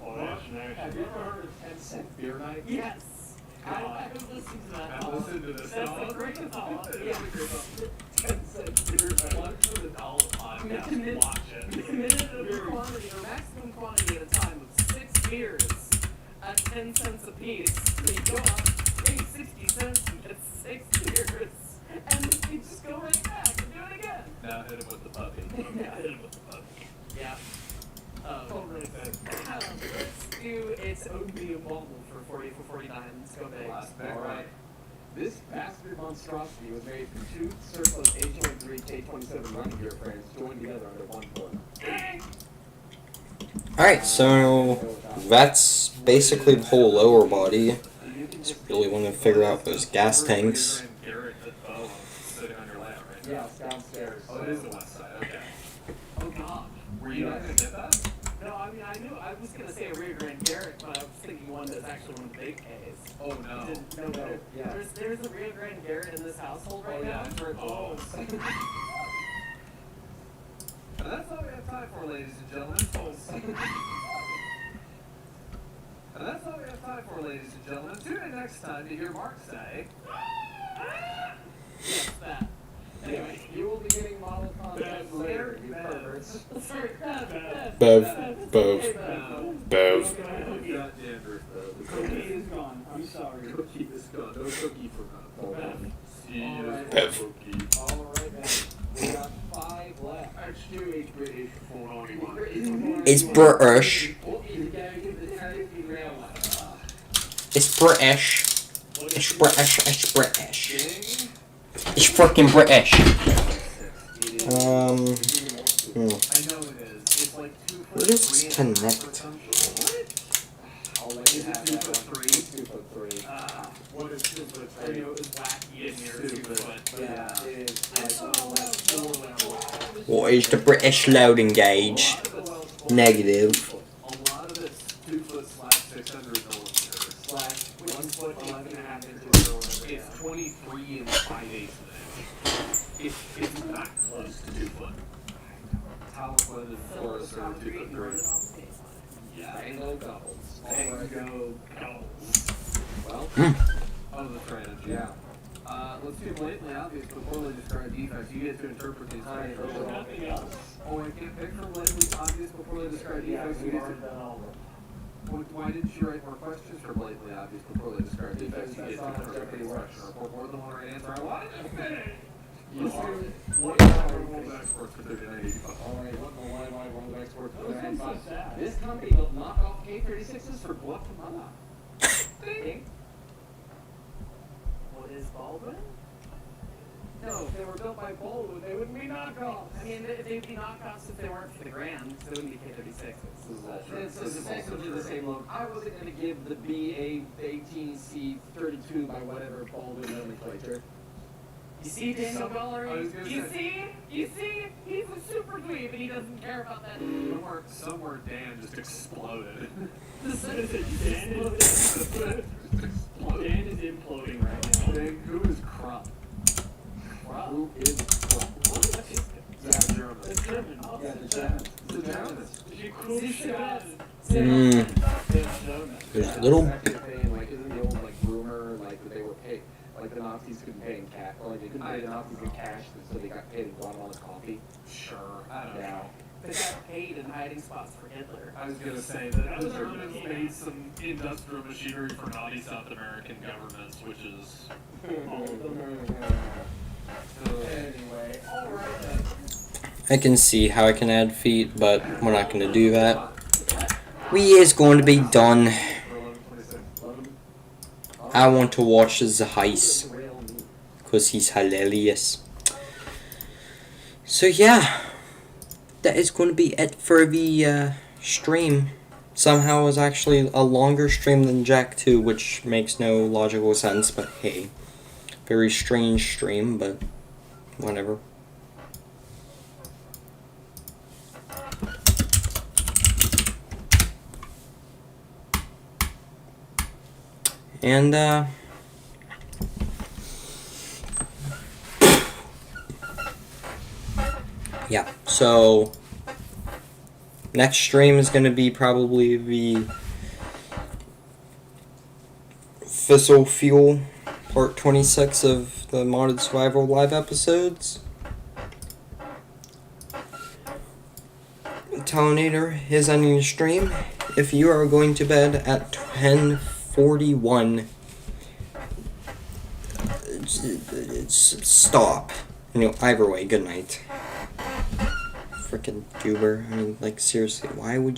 Oh, that's nice. Have you ever heard of 10-cent beer night? yes. I was listening to that. I've listened to this That's song. a great song. Yeah. 10-cent beer night. One for the dollar podcast. Watch it. Minimum quantity or maximum quantity at a time of 6 beers at 10 cents a piece. So you go up, pay 60 cents and get 6 beers. And then you just go right back and do it again. Now hit him with the puppy. Yeah. Hit him with the puppy. Yeah. Let's do its opium bubble for 40 for 49. Let's go big. Last pick. All right. This bastard monstrosity was made from two surplus H-23 K-27 running gear frames joined together under one hook. Alright, so that's basically the whole lower body. Just really want to figure out those gas tanks. Garrett at Bow sitting on your lap right now. Yeah, it's downstairs. Oh, it is the west side. Okay. Oh god. Were you not gonna get that? No, I mean, I knew, I was gonna say a rear grand Garrett, but I was thinking one that's actually one of the big K's. Oh no. No. Yeah. There's a rear grand Garrett in this household right Oh, yeah, now. I've heard Oh. those. That's not time for, ladies and gentlemen. And that's all we have time for, ladies and gentlemen. Tune in next time to hear Mark say. Yes, that. Anyway, You will be getting model content later, you perverts. sorry, Bev, Bev, Bev. Goddamn, The cookie is gone. I'm sorry. Cookie is gone. No cookie for us. See you, Bev. cookie. Alright, man. We got 5 left. Actually, it's British for only one. It's British. It's British. It's British. It's British. It's freaking British. I know it is. It's like 2 foot What is 3 connect? or some shit. What? I'll let you Is it have 2 that foot one. 3? 2 foot 3. What is 2 foot I 3? knew it was wacky in It's here, stupid. 2 foot. Yeah, it is. It's all like 4 levels. What is the British loading gauge? Negative. A lot of it's 2 foot / 600 millimeters / 1 foot 11.5 inches or whatever. It's 23 and 5/8 inch. It's not close to 2 foot. Talcott and Forrest are 2 foot 3. Yeah. Tango doubles. Alright. Tango goals. Well, Of the trend, yeah. Let's do blatantly obvious but poorly described defects. You get to interpret these Alright, facts. Nothing else. Oh, I can't pick from blatantly obvious but poorly described defects. You get to. Why didn't you write more questions for blatantly obvious but poorly described defects? You get to interpret these questions. Report more than one right answer. I want to finish. Let's do what are world exports for 39.85. Alright, what the line I want to export to Those sound so sad. This company built knockoff K-36s for Guatemala. Ding. What is Baldwin? No, if they were built by Baldwin, they wouldn't be knockoffs. I mean, they'd be knockoffs if they weren't for the grand, so they wouldn't be K-36s. It's essentially the same look. I wasn't going to give the BA-18C-32 by whatever Baldwin nomenclature. You see, Daniel I was Gallery? gonna You say- see? You see? He's a super dweeb and he doesn't care about that. Somewhere Dan just exploded. Dan is imploding right now. Dan, who is Crump? Who is Trump? Yeah, German. It's German. Yeah, the Germans. The Germans. There's a little. Back in the day, like, isn't the old, like, rumor, like, that they were paid, like, the Nazis couldn't pay in cash, or, like, they couldn't pay the Nazis in cash, so they got paid in Guatemala coffee? Sure. I don't Yeah. know. They got paid in hiding spots for Hitler. I was gonna say that the Germans made some industrial machinery for naughty South American governments, which is Anyway, alright then. I can see how I can add feet, but we're not going to do that. We is going to be done. 11:26. I want to watch the heist The real me. because he's hilarious. So yeah, that is going to be it for the stream. Somehow it was actually a longer stream than Jack 2, which makes no logical sense, but hey. Very strange stream, but whatever. And yeah, so next stream is going to be probably the Fissile Fuel part 26 of the Modded Survival live episodes. Talinator is ending the stream. If you are going to bed at 10:41, stop. Either way, good night. Frickin' goober. I mean, like, seriously, why would you